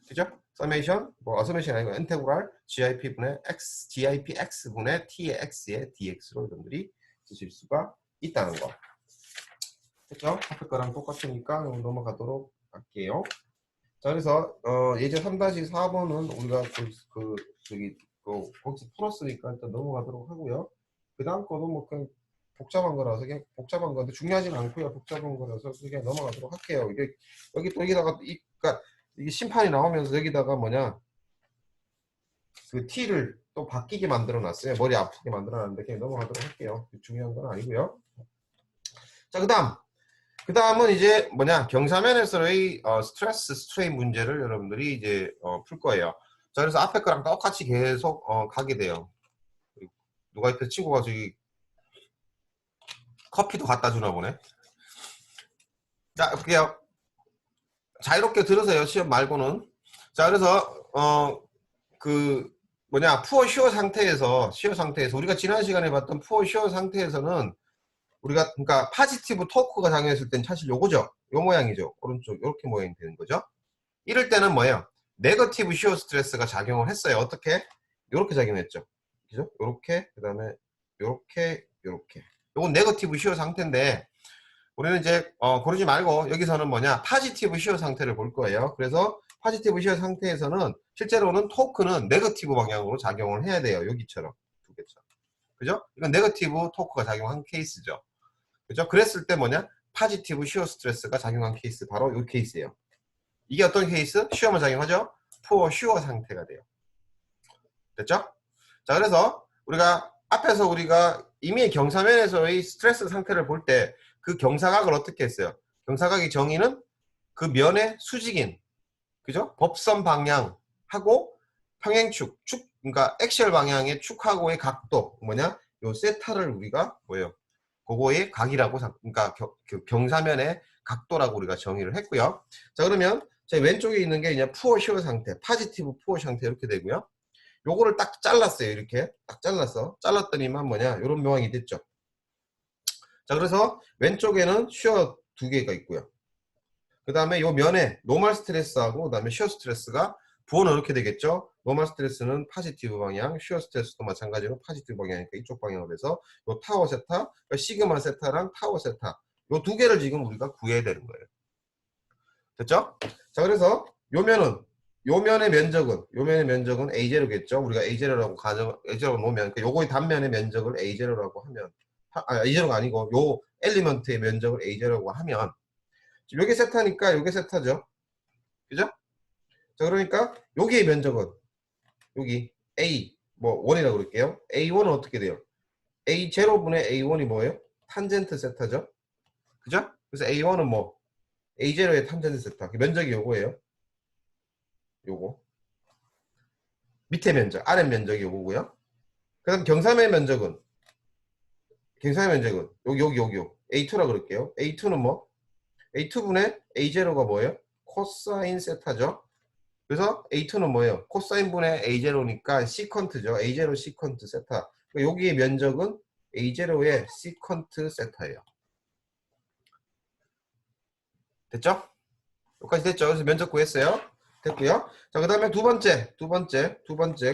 그죠? 서메이션, 뭐 서메이션 아니고 인테그랄 GIP분의 X, GIPX분의 T의 X의 DX로 여러분들이 쓰실 수가 있다는 거. 됐죠? 앞에 거랑 똑같으니까 넘어가도록 할게요. 자, 그래서 예제 3-4번은 우리가 거기서 풀었으니까 일단 넘어가도록 하고요. 그 다음 거도 뭐 그냥 복잡한 거라서 그냥 복잡한 건데 중요하진 않고요. 복잡한 거라서 그냥 넘어가도록 할게요. 이게 여기 또 여기다가 그러니까 이게 심판이 나오면서 여기다가 뭐냐 그 T를 또 바뀌게 만들어 놨어요. 머리 아프게 만들어 놨는데 그냥 넘어가도록 할게요. 중요한 건 아니고요. 자, 그 다음은 이제 뭐냐 경사면에서의 스트레스 스트레인 문제를 여러분들이 이제 풀 거예요. 자, 그래서 앞에 거랑 똑같이 계속 가게 돼요. 누가 옆에 친구가 저기 커피도 갖다 주나 보네. 자, 볼게요. 자유롭게 들으세요. 시험 말고는. 자, 그래서 그 뭐냐 푸어 슈어 상태에서 우리가 지난 시간에 봤던 푸어 슈어 상태에서는 우리가 그러니까 파지티브 토크가 작용했을 땐 사실 요거죠. 요 모양이죠. 오른쪽 이렇게 모양이 되는 거죠. 이럴 때는 뭐예요? 네거티브 시어 스트레스가 작용을 했어요. 어떻게? 요렇게 작용했죠. 그죠? 요렇게 그다음에 요렇게 요건 네거티브 시어 상태인데 우리는 이제 고르지 말고 여기서는 뭐냐 파지티브 시어 상태를 볼 거예요. 그래서 파지티브 시어 상태에서는 실제로는 토크는 네거티브 방향으로 작용을 해야 돼요. 여기처럼 두 개처럼. 그죠? 이건 네거티브 토크가 작용한 케이스죠. 그죠? 그랬을 때 뭐냐 파지티브 시어 스트레스가 작용한 케이스 바로 이 케이스예요. 이게 어떤 케이스? 시어만 작용하죠? 푸어 슈어 상태가 돼요. 됐죠? 자, 그래서 우리가 앞에서 우리가 이미 경사면에서의 스트레스 상태를 볼 때 그 경사각을 어떻게 했어요? 경사각의 정의는 그 면의 수직인, 그죠? 법선 방향하고 평행축, 그러니까 엑셀 방향의 축하고의 각도, 뭐냐? 요 세타를 우리가 뭐예요? 그거의 각이라고, 그러니까 경사면의 각도라고 우리가 정의를 했고요. 자, 그러면 제 왼쪽에 있는 게 이제 푸어 시어 상태, 파지티브 푸어 상태 이렇게 되고요. 요거를 딱 잘랐어요. 이렇게 딱 잘랐어. 잘랐더니만 뭐냐 요런 묘황이 됐죠. 자, 그래서 왼쪽에는 쉬어 두 개가 있고요. 그 다음에 요 면에 노멀 스트레스하고 그 다음에 쉬어 스트레스가 부호는 이렇게 되겠죠. 노멀 스트레스는 파지티브 방향, 쉬어 스트레스도 마찬가지로 파지티브 방향이니까 이쪽 방향으로 해서 요 타워 세타, 그러니까 시그마 세타랑 타워 세타 요 두 개를 지금 우리가 구해야 되는 거예요. 됐죠? 자, 그래서 요 면의 면적은 A0겠죠. 우리가 A0라고 놓으면, 요거의 단면의 면적을 A0라고 하면, A0가 아니고, 요 엘리먼트의 면적을 A0라고 하면, 지금 요게 세타니까 요게 세타죠. 그죠? 자, 그러니까, 여기의 면적은, 여기, A, 뭐, 1이라고 그럴게요. A1은 어떻게 돼요? A0분의 A1이 뭐예요? 탄젠트 세타죠. 그죠? 그래서 A1은 뭐, A0의 탄젠트 세타. 면적이 요거예요. 요거. 밑에 면적, 아래 면적이 요거고요. 그 다음 경사면 면적은 여기 A2라 그럴게요. A2는 뭐? A2분의 A0가 뭐예요? 코사인 세타죠. 그래서 A2는 뭐예요? 코사인 분의 A0니까 시컨트죠. A0 시컨트 세타. 여기의 면적은 A0의 시컨트 세타예요. 됐죠? 여기까지 됐죠? 그래서 면적 구했어요. 됐고요. 자, 그 다음에 두 번째.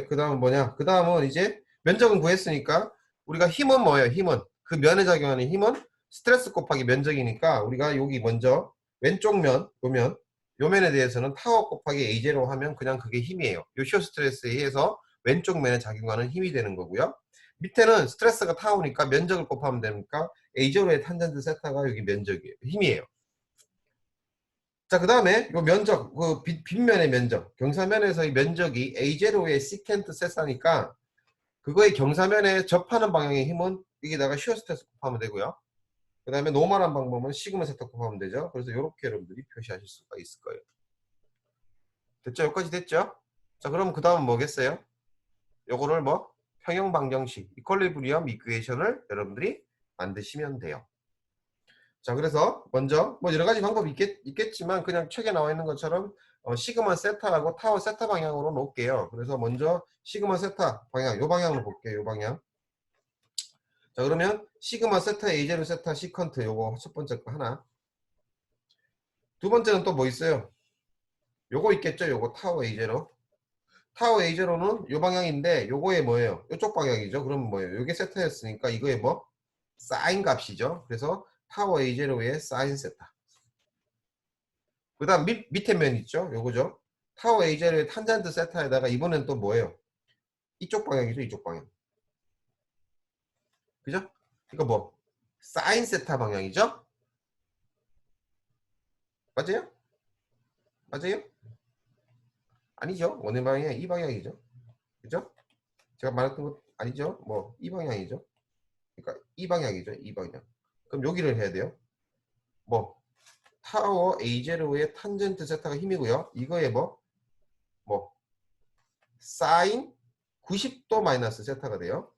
그 다음은 뭐냐? 그 다음은 이제 면적은 구했으니까 우리가 힘은 뭐예요? 힘은. 그 면에 작용하는 힘은 스트레스 곱하기 면적이니까 우리가 여기 먼저 왼쪽 면, 요 면에 대해서는 타워 곱하기 A0 하면 그냥 그게 힘이에요. 요 시어 스트레스에 의해서 왼쪽 면에 작용하는 힘이 되는 거고요. 밑에는 스트레스가 타워니까 면적을 곱하면 되니까 A0의 탄젠트 세타가 여기 면적이에요. 힘이에요. 자, 그 다음에 요 면적, 그 빗면의 면적, 경사면에서의 면적이 A0의 시켄트 세타니까 그거의 경사면에 접하는 방향의 힘은 여기다가 시어 스트레스 곱하면 되고요. 그 다음에 노멀한 방법은 시그마 세타 곱하면 되죠. 그래서 이렇게 여러분들이 표시하실 수가 있을 거예요. 됐죠? 여기까지 됐죠? 자, 그럼 그 다음은 뭐겠어요? 요거를 뭐 평형 방정식, 이퀄리브리엄 이퀘이션을 여러분들이 만드시면 돼요. 자, 그래서 먼저 뭐 여러 가지 방법이 있겠지만 그냥 책에 나와 있는 것처럼 시그마 세타하고 타워 세타 방향으로 놓을게요. 그래서 먼저 시그마 세타 방향, 요 방향으로 볼게요. 요 방향. 자, 그러면 시그마 세타 A0 세타 시컨트 요거 첫 번째 거 하나. 두 번째는 또 뭐 있어요? 요거 있겠죠? 요거 타워 A0. 타워 A0는 요 방향인데 요거에 뭐예요? 요쪽 방향이죠. 그럼 뭐예요? 요게 세타였으니까 이거에 뭐? 사인 값이죠. 그래서 타워 A0의 사인 세타. 그 다음 밑에 면 있죠? 요거죠. 타워 A0의 탄젠트 세타에다가 이번엔 또 뭐예요? 이쪽 방향이죠. 이쪽 방향. 그죠? 그러니까 뭐 사인 세타 방향이죠? 맞아요? 맞아요? 아니죠. 원의 방향이 이 방향이죠. 그죠? 제가 말했던 것 아니죠? 뭐 이 방향이죠. 그러니까 이 방향이죠. 이 방향. 그럼 여기를 해야 돼요. 뭐 타워 A0의 탄젠트 세타가 힘이고요. 이거에 뭐 사인 90도 마이너스 세타가 돼요.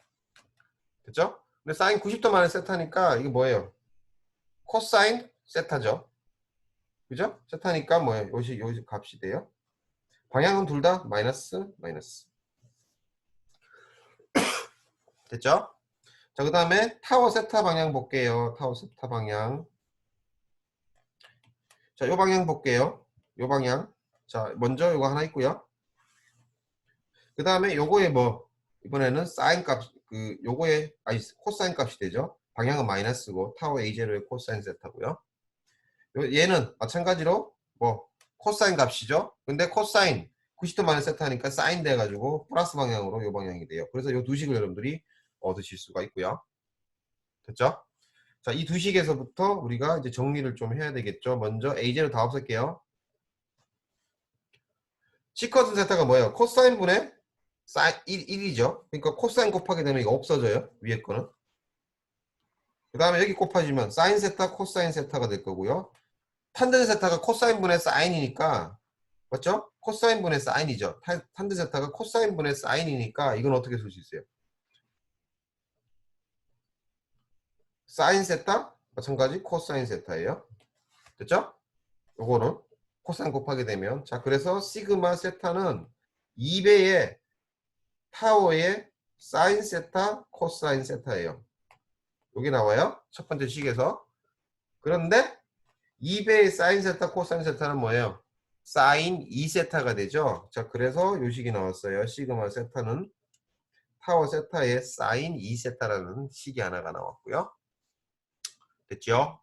됐죠? 근데 사인 90도 마이너스 세타니까 이게 뭐예요? 코사인 세타죠. 그죠? 세타니까 뭐예요? 요시 값이 돼요. 방향은 둘 다 마이너스 마이너스. 됐죠? 자, 그 다음에 타워 세타 방향 볼게요. 타워 세타 방향. 자, 요 방향 볼게요. 요 방향. 자, 먼저 요거 하나 있고요. 그 다음에 요거에 뭐 이번에는 사인 값, 요거에 코사인 값이 되죠. 방향은 마이너스고 타워 A0의 코사인 세타고요. 얘는 마찬가지로 뭐 코사인 값이죠. 근데 코사인 90도 마이너스 세타니까 사인 돼가지고 플러스 방향으로 요 방향이 돼요. 그래서 요 두 식을 여러분들이 얻으실 수가 있고요. 됐죠? 자, 이 두 식에서부터 우리가 이제 정리를 좀 해야 되겠죠. 먼저 A0 다 없앨게요. 시커슨 세타가 뭐예요? 코사인 분의 사인 1이죠. 그러니까 코사인 곱하게 되면 이거 없어져요. 위에 거는. 그 다음에 여기 곱하시면 사인 세타, 코사인 세타가 될 거고요. 탄젠 세타가 코사인 분의 사인이니까 맞죠? 코사인 분의 사인이죠. 탄젠 세타가 코사인 분의 사인이니까 이건 어떻게 쓸 수 있어요? 사인 세타 마찬가지 코사인 세타예요. 됐죠? 요거는 코사인 곱하게 되면 자 그래서 시그마 세타는 2배의 타워의 사인 세타 코사인 세타예요. 여기 나와요. 첫 번째 식에서. 그런데 2배의 사인 세타 코사인 세타는 뭐예요? 사인 2세타가 되죠. 자 그래서 요 식이 나왔어요. 시그마 세타는 타워 세타의 사인 2세타라는 식이 하나가 나왔고요. 됐죠?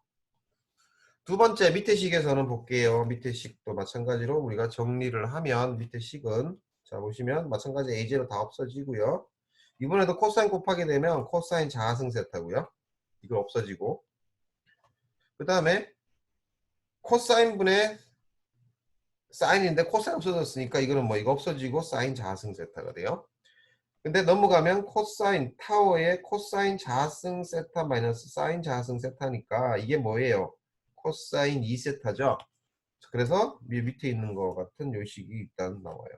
두 번째 밑에 식에서는 볼게요. 밑에 식도 마찬가지로 우리가 정리를 하면 밑에 식은 자 보시면 마찬가지 A0 다 없어지고요. 이번에도 코사인 곱하게 되면 코사인 자하승 세타고요. 이거 없어지고 그 다음에 코사인 분의 사인인데 코사인 없어졌으니까 이거는 뭐 이거 없어지고 사인 자하승 세타가 돼요. 근데 넘어가면 코사인 타워의 코사인 자하승 세타 마이너스 사인 자하승 세타니까 이게 뭐예요? 코사인 2세타죠. 그래서 밑에 있는 거 같은 요식이 일단 나와요.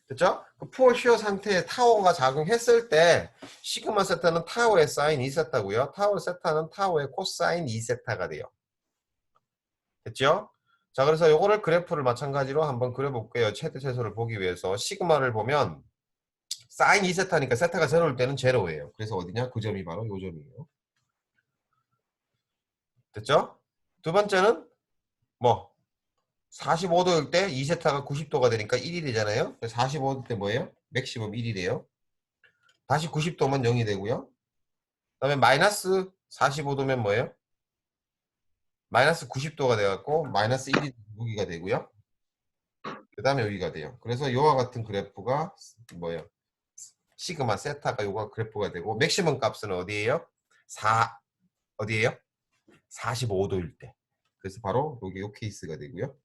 됐죠? 그 푸어 시어 상태에 타워가 작용했을 때 시그마 세타는 타워의 사인 2세타고요. 타워 세타는 타워의 코사인 2세타가 돼요. 됐죠? 자 그래서 요거를 그래프를 마찬가지로 한번 그려볼게요. 최대 최소를 보기 위해서 시그마를 보면 사인 2세타니까 세타가 제로일 때는 제로예요. 그래서 어디냐? 그 점이 바로 요 점이에요. 됐죠? 두 번째는 뭐 45도일 때 2세타가 90도가 되니까 1이 되잖아요. 45도 때 뭐예요? 맥시멈 1이 돼요. 다시 90도면 0이 되고요. 그 다음에 마이너스 45도면 뭐예요? 마이너스 90도가 돼갖고 마이너스 1이 여기가 되고요. 그 다음에 여기가 돼요. 그래서 요와 같은 그래프가 뭐예요? 시그마 세타가 요가 그래프가 되고 맥시멈 값은 어디예요? 4 어디예요? 45도일 때. 그래서 바로 여기 요 케이스가 되고요.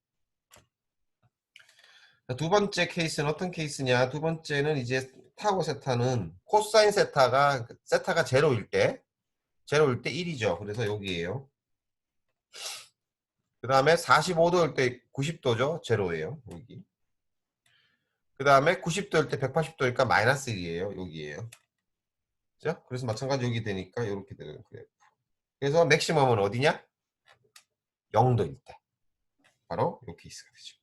두 번째 케이스는 어떤 케이스냐? 두 번째는 이제 타고 세타는 코사인 세타가 제로일 때 1이죠. 그래서 여기에요. 그 다음에 45도일 때 90도죠. 제로예요. 여기. 그 다음에 90도일 때 180도니까 마이너스 1이에요. 여기에요. 그죠? 그래서 마찬가지 여기 되니까 이렇게 되는 거예요. 그래서 맥시멈은 어디냐? 0도일 때. 바로 이 케이스가 되죠.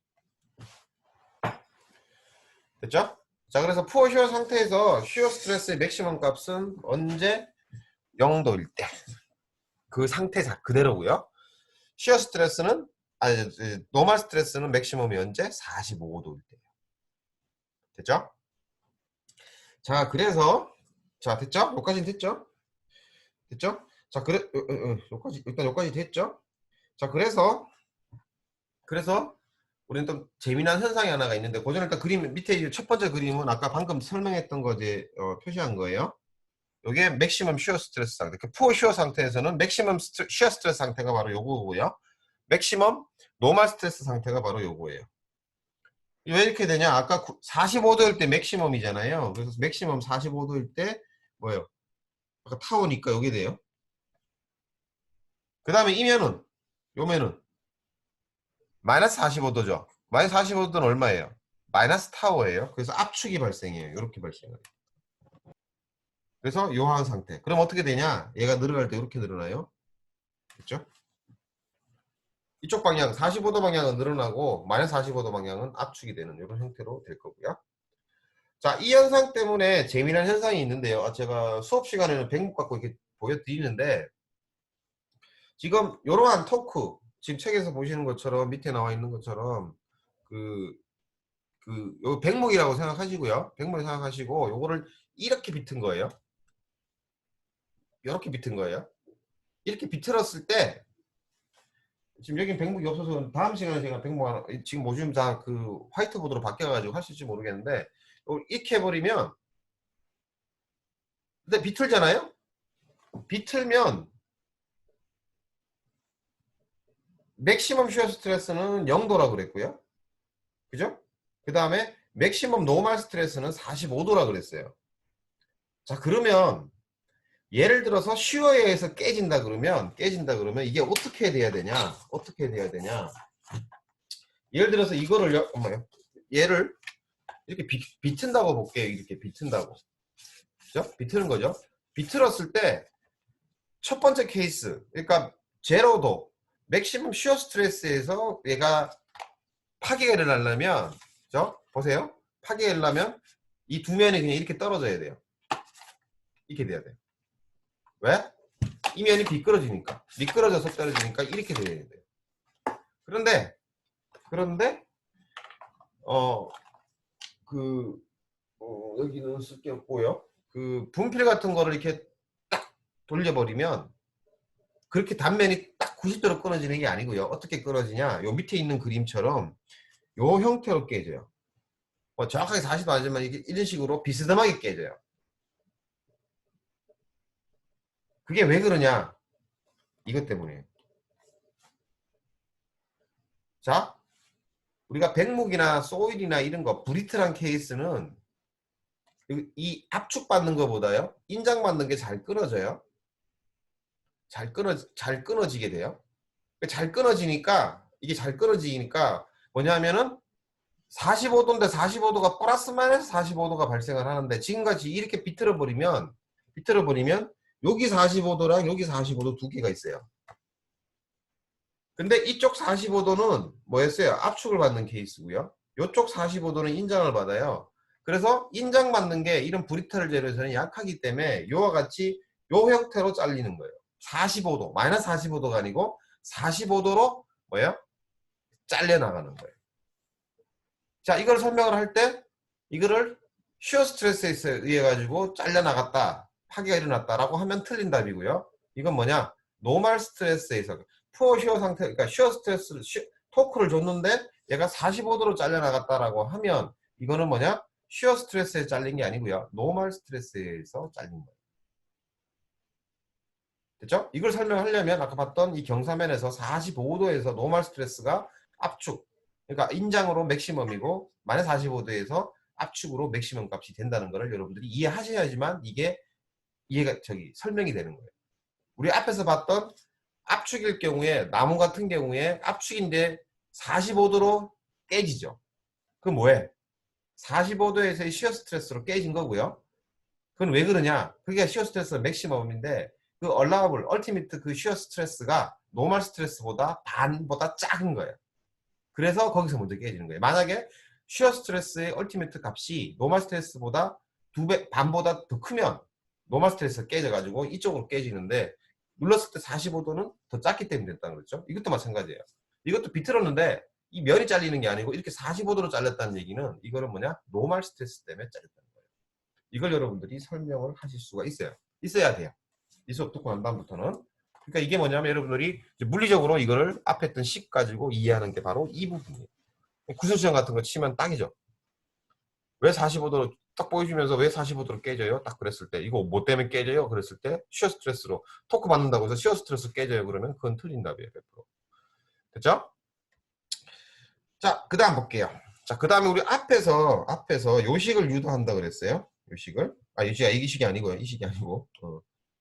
됐죠? 자, 그래서 푸어 슈어 상태에서 슈어 스트레스의 맥시멈 값은 언제 0도일 때. 그 상태 그대로고요. 슈어 스트레스는 노멀 스트레스는 맥시멈이 언제? 45도일 때. 됐죠? 자, 그래서 자, 됐죠? 여기까지는 됐죠? 됐죠? 자, 그래 여기까지 일단 여기까지 됐죠? 자, 그래서 우리는 또 재미난 현상이 하나가 있는데 고전 일단 그림 밑에 첫 번째 그림은 아까 방금 설명했던 거 이제 표시한 거예요. 이게 맥시멈 슈어 스트레스 상태. 그 푸어 슈어 상태에서는 맥시멈 슈어 스트레스 상태가 바로 요거고요. 맥시멈 노멀 스트레스 상태가 바로 요거예요. 왜 이렇게 되냐? 아까 45도일 때 맥시멈이잖아요. 그래서 맥시멈 45도일 때 뭐예요? 아까 타워니까 여기 돼요. 그 다음에 이면은 요면은 마이너스 45도죠. 마이너스 45도는 얼마예요? 마이너스 타워예요. 그래서 압축이 발생해요. 이렇게 발생해요. 그래서 요한 상태. 그럼 어떻게 되냐? 얘가 늘어날 때 이렇게 늘어나요. 그렇죠? 이쪽 방향 45도 방향은 늘어나고 마이너스 45도 방향은 압축이 되는 이런 형태로 될 거고요. 자, 이 현상 때문에 재미난 현상이 있는데요. 제가 수업 시간에는 백목 갖고 이렇게 보여드리는데 지금 이러한 토크 지금 책에서 보시는 것처럼 밑에 나와 있는 것처럼 요 백목이라고 생각하시고요. 백목이 생각하시고 요거를 이렇게 비튼 거예요. 이렇게 비튼 거예요. 이렇게 비틀었을 때 지금 여긴 백목이 없어서 다음 시간에 제가 백목 하나, 지금 모듈 다 그 화이트보드로 바뀌어가지고 할 수 있을지 모르겠는데 이렇게 해버리면 근데 비틀잖아요. 비틀면 맥시멈 슈어 스트레스는 0도라 그랬고요. 그죠? 그 다음에 맥시멈 노멀 스트레스는 45도라 그랬어요. 자, 그러면 예를 들어서 슈어에 의해서 깨진다 그러면 이게 어떻게 돼야 되냐? 어떻게 돼야 되냐? 예를 들어서 이거를 얘를 이렇게 비튼다고 볼게요. 이렇게 비튼다고. 그죠? 비트는 거죠. 비틀었을 때 첫 번째 케이스, 그러니까 제로도 맥시멈 슈어 스트레스에서 얘가 파괴가 일어나려면, 그죠? 보세요. 파괴가 일어나면 이 두 면이 그냥 이렇게 떨어져야 돼요. 이렇게 돼야 돼요. 왜? 이 면이 미끄러져서 떨어지니까 이렇게 돼야 돼요. 그런데 여기는 쓸 게 없고요. 그 분필 같은 거를 이렇게 딱 돌려버리면 그렇게 단면이 딱 90도로 끊어지는 게 아니고요. 어떻게 끊어지냐? 요 밑에 있는 그림처럼 요 형태로 깨져요. 정확하게 40도 아니지만 이게 이런 식으로 비스듬하게 깨져요. 그게 왜 그러냐? 이것 때문에. 자, 우리가 백목이나 소일이나 이런 거 브리틀한 케이스는 이 압축받는 것보다요. 인장받는 게 잘 끊어져요. 잘 끊어지게 돼요. 잘 끊어지니까 이게 잘 끊어지니까 뭐냐면은 45도인데 45도가 플러스 마이너스 45도가 발생을 하는데 지금같이 이렇게 비틀어 버리면 여기 45도랑 여기 45도 두 개가 있어요. 근데 이쪽 45도는 뭐였어요? 압축을 받는 케이스고요. 이쪽 45도는 인장을 받아요. 그래서 인장받는 게 이런 브리틀 재료에서는 약하기 때문에 이와 같이 이 형태로 잘리는 거예요. 45도, 마이너스 45도가 아니고 45도로 뭐예요? 잘려나가는 거예요. 자, 이걸 설명을 할 때 이거를 슈어 스트레스에 의해 가지고 잘려나갔다, 파괴가 일어났다라고 하면 틀린 답이고요. 이건 뭐냐? 노멀 스트레스에서 푸어 슈어 상태, 그러니까 슈어 스트레스 토크를 줬는데 얘가 45도로 잘려나갔다라고 하면 이거는 뭐냐? 슈어 스트레스에 잘린 게 아니고요. 노멀 스트레스에서 잘린 거예요. 됐죠? 이걸 설명하려면 아까 봤던 이 경사면에서 45도에서 노멀 스트레스가 압축, 그러니까 인장으로 맥시멈이고 마이너스 45도에서 압축으로 맥시멈 값이 된다는 것을 여러분들이 이해하셔야지만 이게 설명이 되는 거예요. 우리 앞에서 봤던 압축일 경우에 나무 같은 경우에 압축인데 45도로 깨지죠. 그건 뭐해? 45도에서의 시어 스트레스로 깨진 거고요. 그건 왜 그러냐? 그게 시어 스트레스 맥시멈인데 그 얼라우블 얼티미트 그 시어 스트레스가 노멀 스트레스보다 반보다 작은 거예요. 그래서 거기서 먼저 깨지는 거예요. 만약에 시어 스트레스의 얼티미트 값이 노멀 스트레스보다 반보다 더 크면 노멀 스트레스가 깨져가지고 이쪽으로 깨지는데 눌렀을 때 45도는 더 작기 때문에 됐다는 거죠. 이것도 마찬가지예요. 이것도 비틀었는데 이 면이 잘리는 게 아니고 이렇게 45도로 잘렸다는 얘기는 이거는 뭐냐? 노멀 스트레스 때문에 잘렸다는 거예요. 이걸 여러분들이 설명을 하실 수가 있어야 돼요. 이 수업 듣고 난 다음부터는. 그러니까 이게 뭐냐면 여러분들이 물리적으로 이거를 앞에 했던 식 가지고 이해하는 게 바로 이 부분이에요. 구슬시험 같은 거 치면 딱이죠. 왜 45도로 딱 보여주면서 왜 45도로 깨져요? 딱 그랬을 때 이거 뭐 때문에 깨져요? 그랬을 때 시어 스트레스로 토크 받는다고 해서 시어 스트레스 깨져요 그러면 그건 틀린 답이에요. 100%. 됐죠? 자, 그 다음 볼게요. 자, 그 다음에 우리 앞에서 요식을 유도한다 그랬어요. 요식을. 이 식이 아니고요. 이 식이 아니고.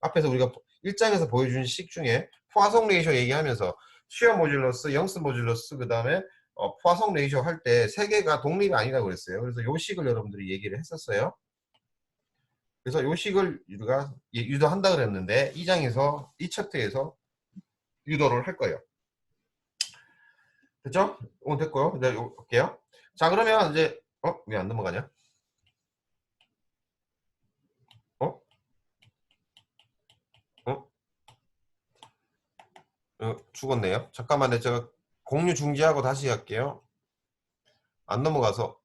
앞에서 우리가 1장에서 보여준 식 중에 포화성 레이쇼 얘기하면서 시어 모듈러스, 영스 모듈러스, 그 다음에 포화성 레이쇼 할 때 세 개가 독립이 아니라고 그랬어요. 그래서 요식을 여러분들이 얘기를 했었어요. 그래서 요식을 우리가 유도한다 그랬는데 이 챕터에서 유도를 할 거예요. 됐죠? 오늘 됐고요. 이제 볼게요. 자, 그러면 이제 왜 안 넘어가냐? 어? 어? 죽었네요. 잠깐만요. 제가 공유 중지하고 다시 할게요. 안 넘어가서.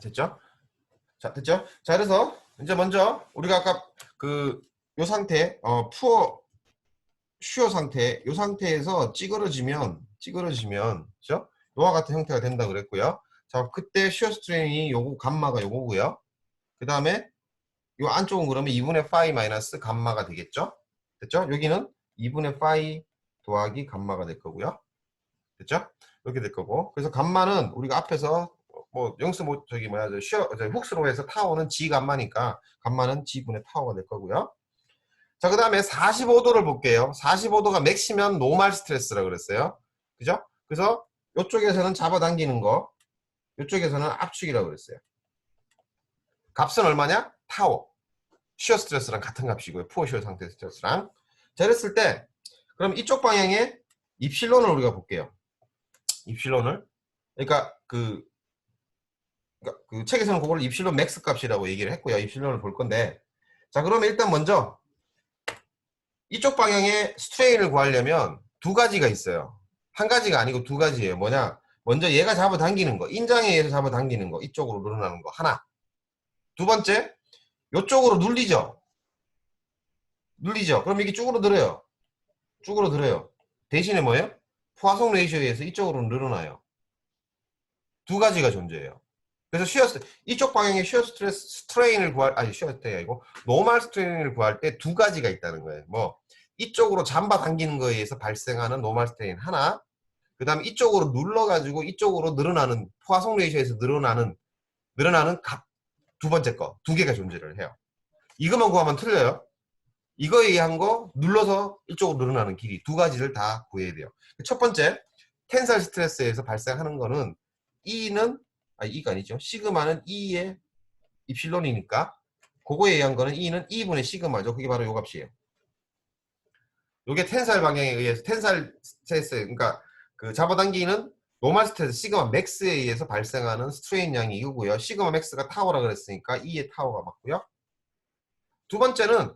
됐죠? 자, 됐죠? 자, 그래서 이제 먼저 우리가 아까 그 요 상태, 푸어 슈어 상태, 요 상태에서 찌그러지면, 그죠? 요와 같은 형태가 된다 그랬고요. 자, 그때 슈어 스트레인이 요거 감마가 요거고요. 그 다음에 요 안쪽은 그러면 2분의 파이 마이너스 감마가 되겠죠? 됐죠? 여기는 2분의 파이 더하기 감마가 될 거고요. 됐죠? 이렇게 될 거고. 그래서 감마는 우리가 앞에서 뭐 영수 뭐 저기 뭐야 훅스로 해서 타워는 G 감마니까 감마는 G분의 타워가 될 거고요. 자, 그 다음에 45도를 볼게요. 45도가 맥시면 노멀 스트레스라 그랬어요. 그죠? 그래서 이쪽에서는 잡아당기는 거, 이쪽에서는 압축이라고 그랬어요. 값은 얼마냐? 타워. 시어 스트레스랑 같은 값이고요. 푸어 시어 상태 스트레스랑. 자, 이랬을 때 그럼 이쪽 방향에 입실론을 우리가 볼게요. 입실론을. 그러니까 그 책에서는 그걸 입실론 맥스 값이라고 얘기를 했고요. 입실론을 볼 건데. 자, 그러면 일단 먼저 이쪽 방향의 스트레인을 구하려면 두 가지가 있어요. 한 가지가 아니고 두 가지예요. 뭐냐? 먼저 얘가 잡아당기는 거, 인장에 의해서 잡아당기는 거, 이쪽으로 늘어나는 거 하나. 두 번째, 이쪽으로 눌리죠. 눌리죠. 그럼 이게 쭉으로 늘어요. 쭉으로 늘어요. 대신에 뭐예요? 포화성 레이셔에 의해서 이쪽으로 늘어나요. 두 가지가 존재해요. 그래서 이쪽 방향의 시어 스트레스 스트레인을 구할 시어 스트레인이 아니고 노멀 스트레인을 구할 때 두 가지가 있다는 거예요. 뭐 이쪽으로 잡아당기는 거에 의해서 발생하는 노멀 스트레인 하나, 그 다음에 이쪽으로 눌러가지고 이쪽으로 늘어나는 포화성 레이셔에서 늘어나는 값 두 번째 거 두 개가 존재를 해요. 이것만 구하면 틀려요. 이거에 의한 거 눌러서 이쪽으로 늘어나는 길이 두 가지를 다 구해야 돼요. 첫 번째 텐사일 스트레스에서 발생하는 거는 E가 아니죠. 시그마는 E의 입실론이니까 그거에 의한 거는 E는 2분의 시그마죠. 그게 바로 요 값이에요. 요게 텐사일 방향에 의해서 텐사일 스트레스, 그러니까 그 잡아당기는 노멀 스트레스 시그마 맥스에 의해서 발생하는 스트레인 양이 이거고요. 시그마 맥스가 타워라 그랬으니까 E의 타워가 맞고요. 두 번째는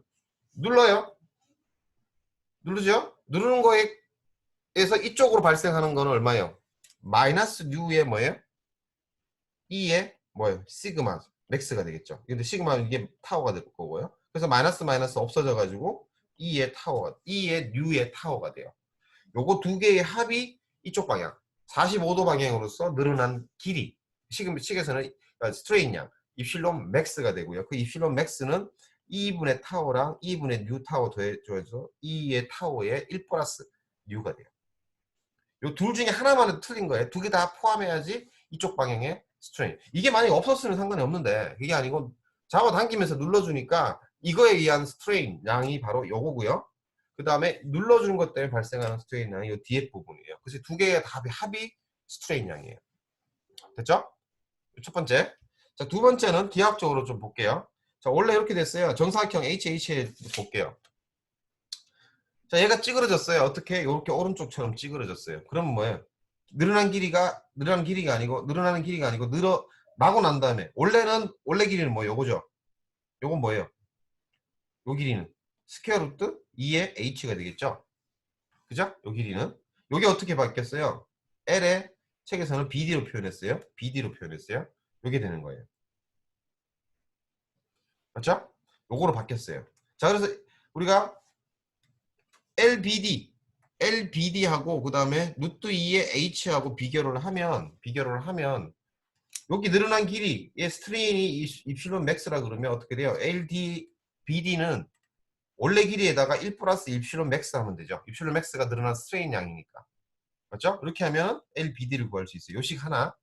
눌러요. 누르죠? 누르는 거에서 이쪽으로 발생하는 거는 얼마예요? 마이너스 U의 뭐예요? E의 뭐예요? 시그마 맥스가 되겠죠. 근데 시그마는 이게 타워가 될 거고요. 그래서 마이너스 마이너스 없어져 가지고 E의 타워가, E의 U의 타워가 돼요. 요거 두 개의 합이 이쪽 방향 45도 방향으로서 늘어난 길이 식에서는 스트레인 양 입실론 맥스가 되고요. 그 입실론 맥스는 2분의 타워랑 2분의 뉴 타워 더해줘서 2의 타워의 1 플러스 뉴가 돼요. 요 둘 중에 하나만 틀린 거예요. 두 개 다 포함해야지 이쪽 방향의 스트레인. 이게 만약에 없었으면 상관이 없는데 그게 아니고 잡아당기면서 눌러주니까 이거에 의한 스트레인 양이 바로 요거고요. 그 다음에 눌러주는 것 때문에 발생하는 스트레인 양이 이 뒤에 부분이에요. 그래서 두 개의 합이 스트레인 양이에요. 됐죠? 첫 번째. 자, 두 번째는 기하학적으로 좀 볼게요. 자, 원래 이렇게 됐어요. 정사각형 HH에 볼게요. 자, 얘가 찌그러졌어요. 어떻게? 이렇게 오른쪽처럼 찌그러졌어요. 그러면 뭐예요? 늘어나는 길이가 아니고 늘어나고 난 다음에 원래 길이는 뭐 요거죠? 요건 뭐예요? 요 길이는 스퀘어 루트 2의 h가 되겠죠? 그죠? 요 길이는 요게 어떻게 바뀌었어요? L의 책에서는 BD로 표현했어요. BD로 표현했어요. 요게 되는 거예요. 맞죠? 요거로 바뀌었어요. 자, 그래서 우리가 LBD하고 그 다음에 루트 2의 H하고 비교를 하면 여기 늘어난 길이의 스트레인이 입실론 맥스라 그러면 어떻게 돼요? BD는 원래 길이에다가 1 플러스 입실론 맥스 하면 되죠. 입실론 맥스가 늘어난 스트레인 양이니까. 맞죠? 이렇게 하면 LBD를 구할 수 있어요. 요식 하나.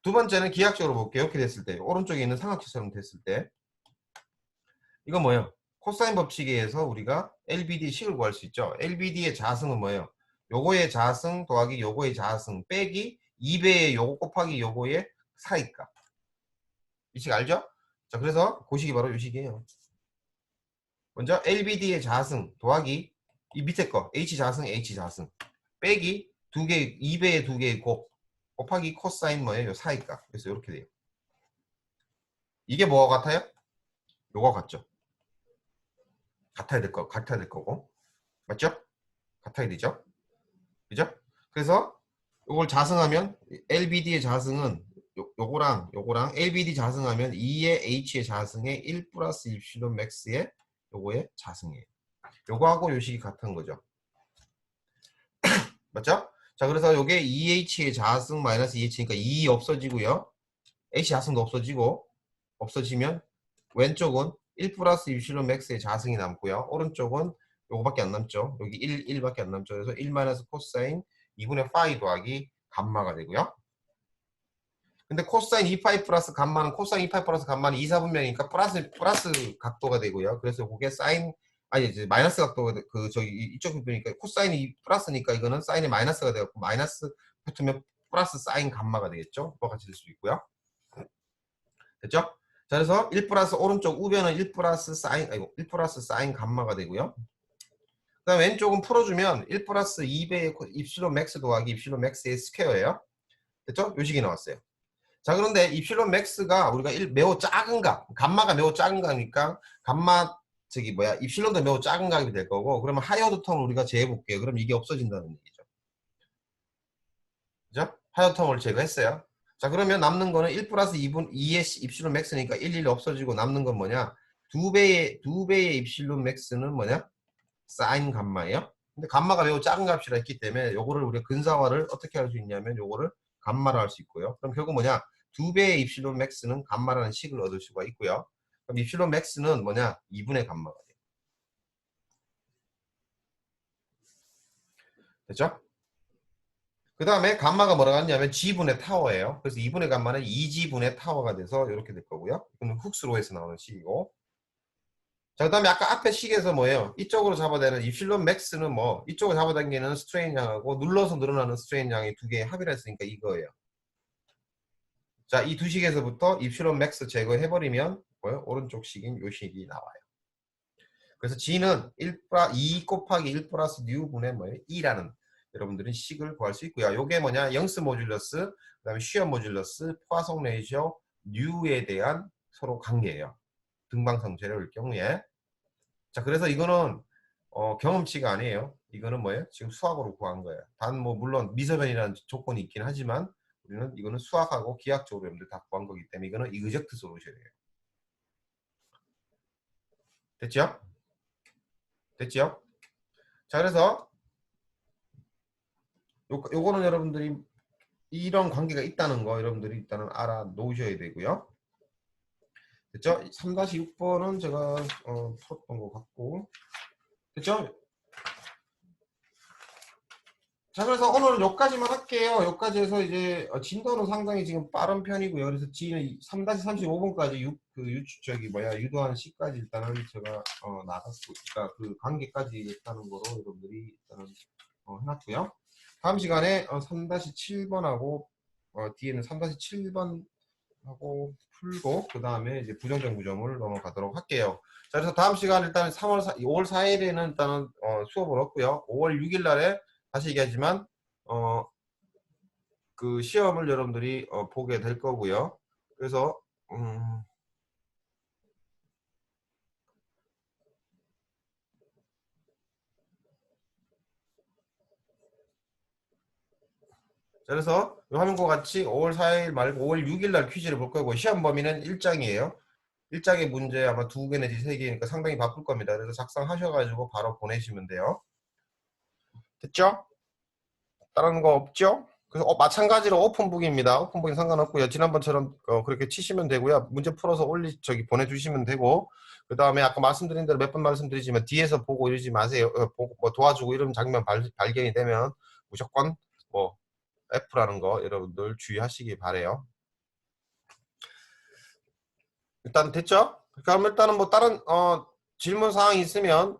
두 번째는 기하학적으로 볼게요. 이렇게 됐을 때 오른쪽에 있는 삼각형처럼 됐을 때 이건 뭐예요? 코사인 법칙에 의해서 우리가 LBD 식을 구할 수 있죠. LBD의 자승은 뭐예요? 요거의 자승 더하기 요거의 자승 빼기 2배의 요거 곱하기 요거의 사이값. 이 식 알죠? 자, 그래서 그 식이 바로 이 식이에요. 먼저 LBD의 자승 더하기 이 밑에 거 H자승 H자승 빼기 2배의 2개의 곱하기 코사인 뭐예요? 요 사이값. 그래서 이렇게 돼요. 이게 뭐가 같아요? 요거 같죠? 같아야 될 거고. 맞죠? 같아야 되죠? 그죠? 그래서 이걸 자승하면 LBD의 자승은 요거랑 LBD 자승하면 2의 H의 자승에 1 플러스 입실론 맥스의 요거의 자승이에요. 요거하고 요식이 같은 거죠. 맞죠? 자, 그래서 요게 2H의 자승 마이너스 2H니까 2 없어지고요. H 자승도 없어지면 왼쪽은 1 플러스 입실론 맥스의 자승이 남고요. 오른쪽은 요거밖에 안 남죠. 여기 1밖에 안 남죠. 그래서 1 마이너스 코사인 2분의 파이 더하기 감마가 되고요. 근데 코사인 2파이 플러스 감마는 코사인 2파이 플러스 감마는 2, 4분면이니까 플러스 각도가 되고요. 그래서 그게 사인 아니 이제 마이너스 각도가 그 저기 이쪽 부분이니까 코사인이 플러스니까 이거는 사인이 마이너스가 되고 마이너스 붙으면 플러스 사인 감마가 되겠죠. 똑같이 될 수 있고요. 됐죠? 자, 그래서 1 플러스 오른쪽 우변은 1 플러스 사인 아이고 1 플러스 사인 감마가 되고요. 그다음 왼쪽은 풀어주면 1 플러스 2배의 입실론 맥스 더하기 입실론 맥스의 스퀘어예요. 됐죠? 요식이 나왔어요. 자, 그런데 입실론 맥스가 우리가 매우 작은 값, 감마가 매우 작은 값이니까 감마 저기 뭐야 입실론도 매우 작은 값이 될 거고, 그러면 하이어드 텀을 우리가 제외해 볼게요. 그럼 이게 없어진다는 얘기죠. 그죠? 하이어드 텀을 제거했어요. 자, 그러면 남는 거는 1 플러스 2의 입실론 맥스니까 1 없어지고 남는 건 뭐냐? 2배의 입실론 맥스는 뭐냐? 사인 감마예요. 근데 감마가 매우 작은 값이라 했기 때문에 요거를 우리가 근사화를 어떻게 할 수 있냐면 요거를 감마로 할 수 있고요. 그럼 결국 뭐냐? 2배의 입실론 맥스는 감마라는 식을 얻을 수가 있고요. 그럼 입실론 맥스는 뭐냐? 2분의 감마가 돼요. 됐죠? 그 다음에 감마가 뭐라고 하냐면 G분의 타워예요. 그래서 2분의 감마는 2G분의 타워가 돼서 이렇게 될 거고요. 이거는 훅스로에서 나오는 식이고. 자, 그 다음에 아까 앞에 식에서 뭐예요? 이쪽으로 잡아대는 입실론 맥스는 뭐 이쪽으로 잡아당기는 스트레인 양하고 눌러서 늘어나는 스트레인 양의 두 개의 합이라 했으니까 이거예요. 자, 이 두 식에서부터 입실론 맥스 제거해버리면 뭐예요? 오른쪽 식인 요 식이 나와요. 그래서 G는 2 곱하기 1 플러스 뉴분의 뭐예요? 2라는 여러분들은 식을 구할 수 있고요. 요게 뭐냐? 영스 모듈러스, 그 다음에 쉬어 모듈러스, 포화송 레이쇼, 뉴에 대한 서로 관계예요. 등방성체를 경우에. 자, 그래서 이거는 경험치가 아니에요. 이거는 뭐예요? 지금 수학으로 구한 거예요. 단 뭐 물론 미서변이라는 조건이 있긴 하지만 우리는 이거는 수학하고 기하학적으로 여러분들 다 구한 거기 때문에 이거는 이그젝트 솔루션이에요. 됐죠? 됐죠? 자, 그래서 요거는 여러분들이 이런 관계가 있다는 거 여러분들이 일단은 알아 놓으셔야 되고요. 됐죠? 3-6번은 제가 풀었던 것 같고. 됐죠? 자, 그래서 오늘은 여기까지만 할게요. 여기까지 해서 이제 진도는 상당히 지금 빠른 편이고요. 그래서 G는 3-35번까지 유도하는 C까지 일단은 제가 나갔고, 그러니까 그 관계까지 했다는 거로 여러분들이 일단은 해놨고요. 다음 시간에 3-7번하고 뒤에는 3-7번하고 풀고 그 다음에 이제 부정적 무점을 넘어가도록 할게요. 자, 그래서 다음 시간 일단 5월 4일에는 일단은 수업을 없고요. 5월 6일 날에 다시 얘기하지만 그 시험을 여러분들이 보게 될 거고요. 그래서 자, 그래서 이 화면과 같이 5월 4일 말고 5월 6일 날 퀴즈를 볼 거고 시험 범위는 1장이에요. 1장의 문제 아마 2개 내지 3개니까 상당히 바쁠 겁니다. 그래서 작성하셔가지고 바로 보내시면 돼요. 됐죠? 다른 거 없죠? 그래서 마찬가지로 오픈북입니다. 오픈북은 상관없고요. 지난번처럼 그렇게 치시면 되고요. 문제 풀어서 보내주시면 되고, 그 다음에 아까 말씀드린 대로 몇 번 말씀드리지만 뒤에서 보고 이러지 마세요. 보고 뭐 도와주고 이런 장면 발견이 되면 무조건 뭐 F라는 거 여러분들 주의하시기 바래요. 일단 됐죠? 그럼 일단은 뭐 다른 질문 사항이 있으면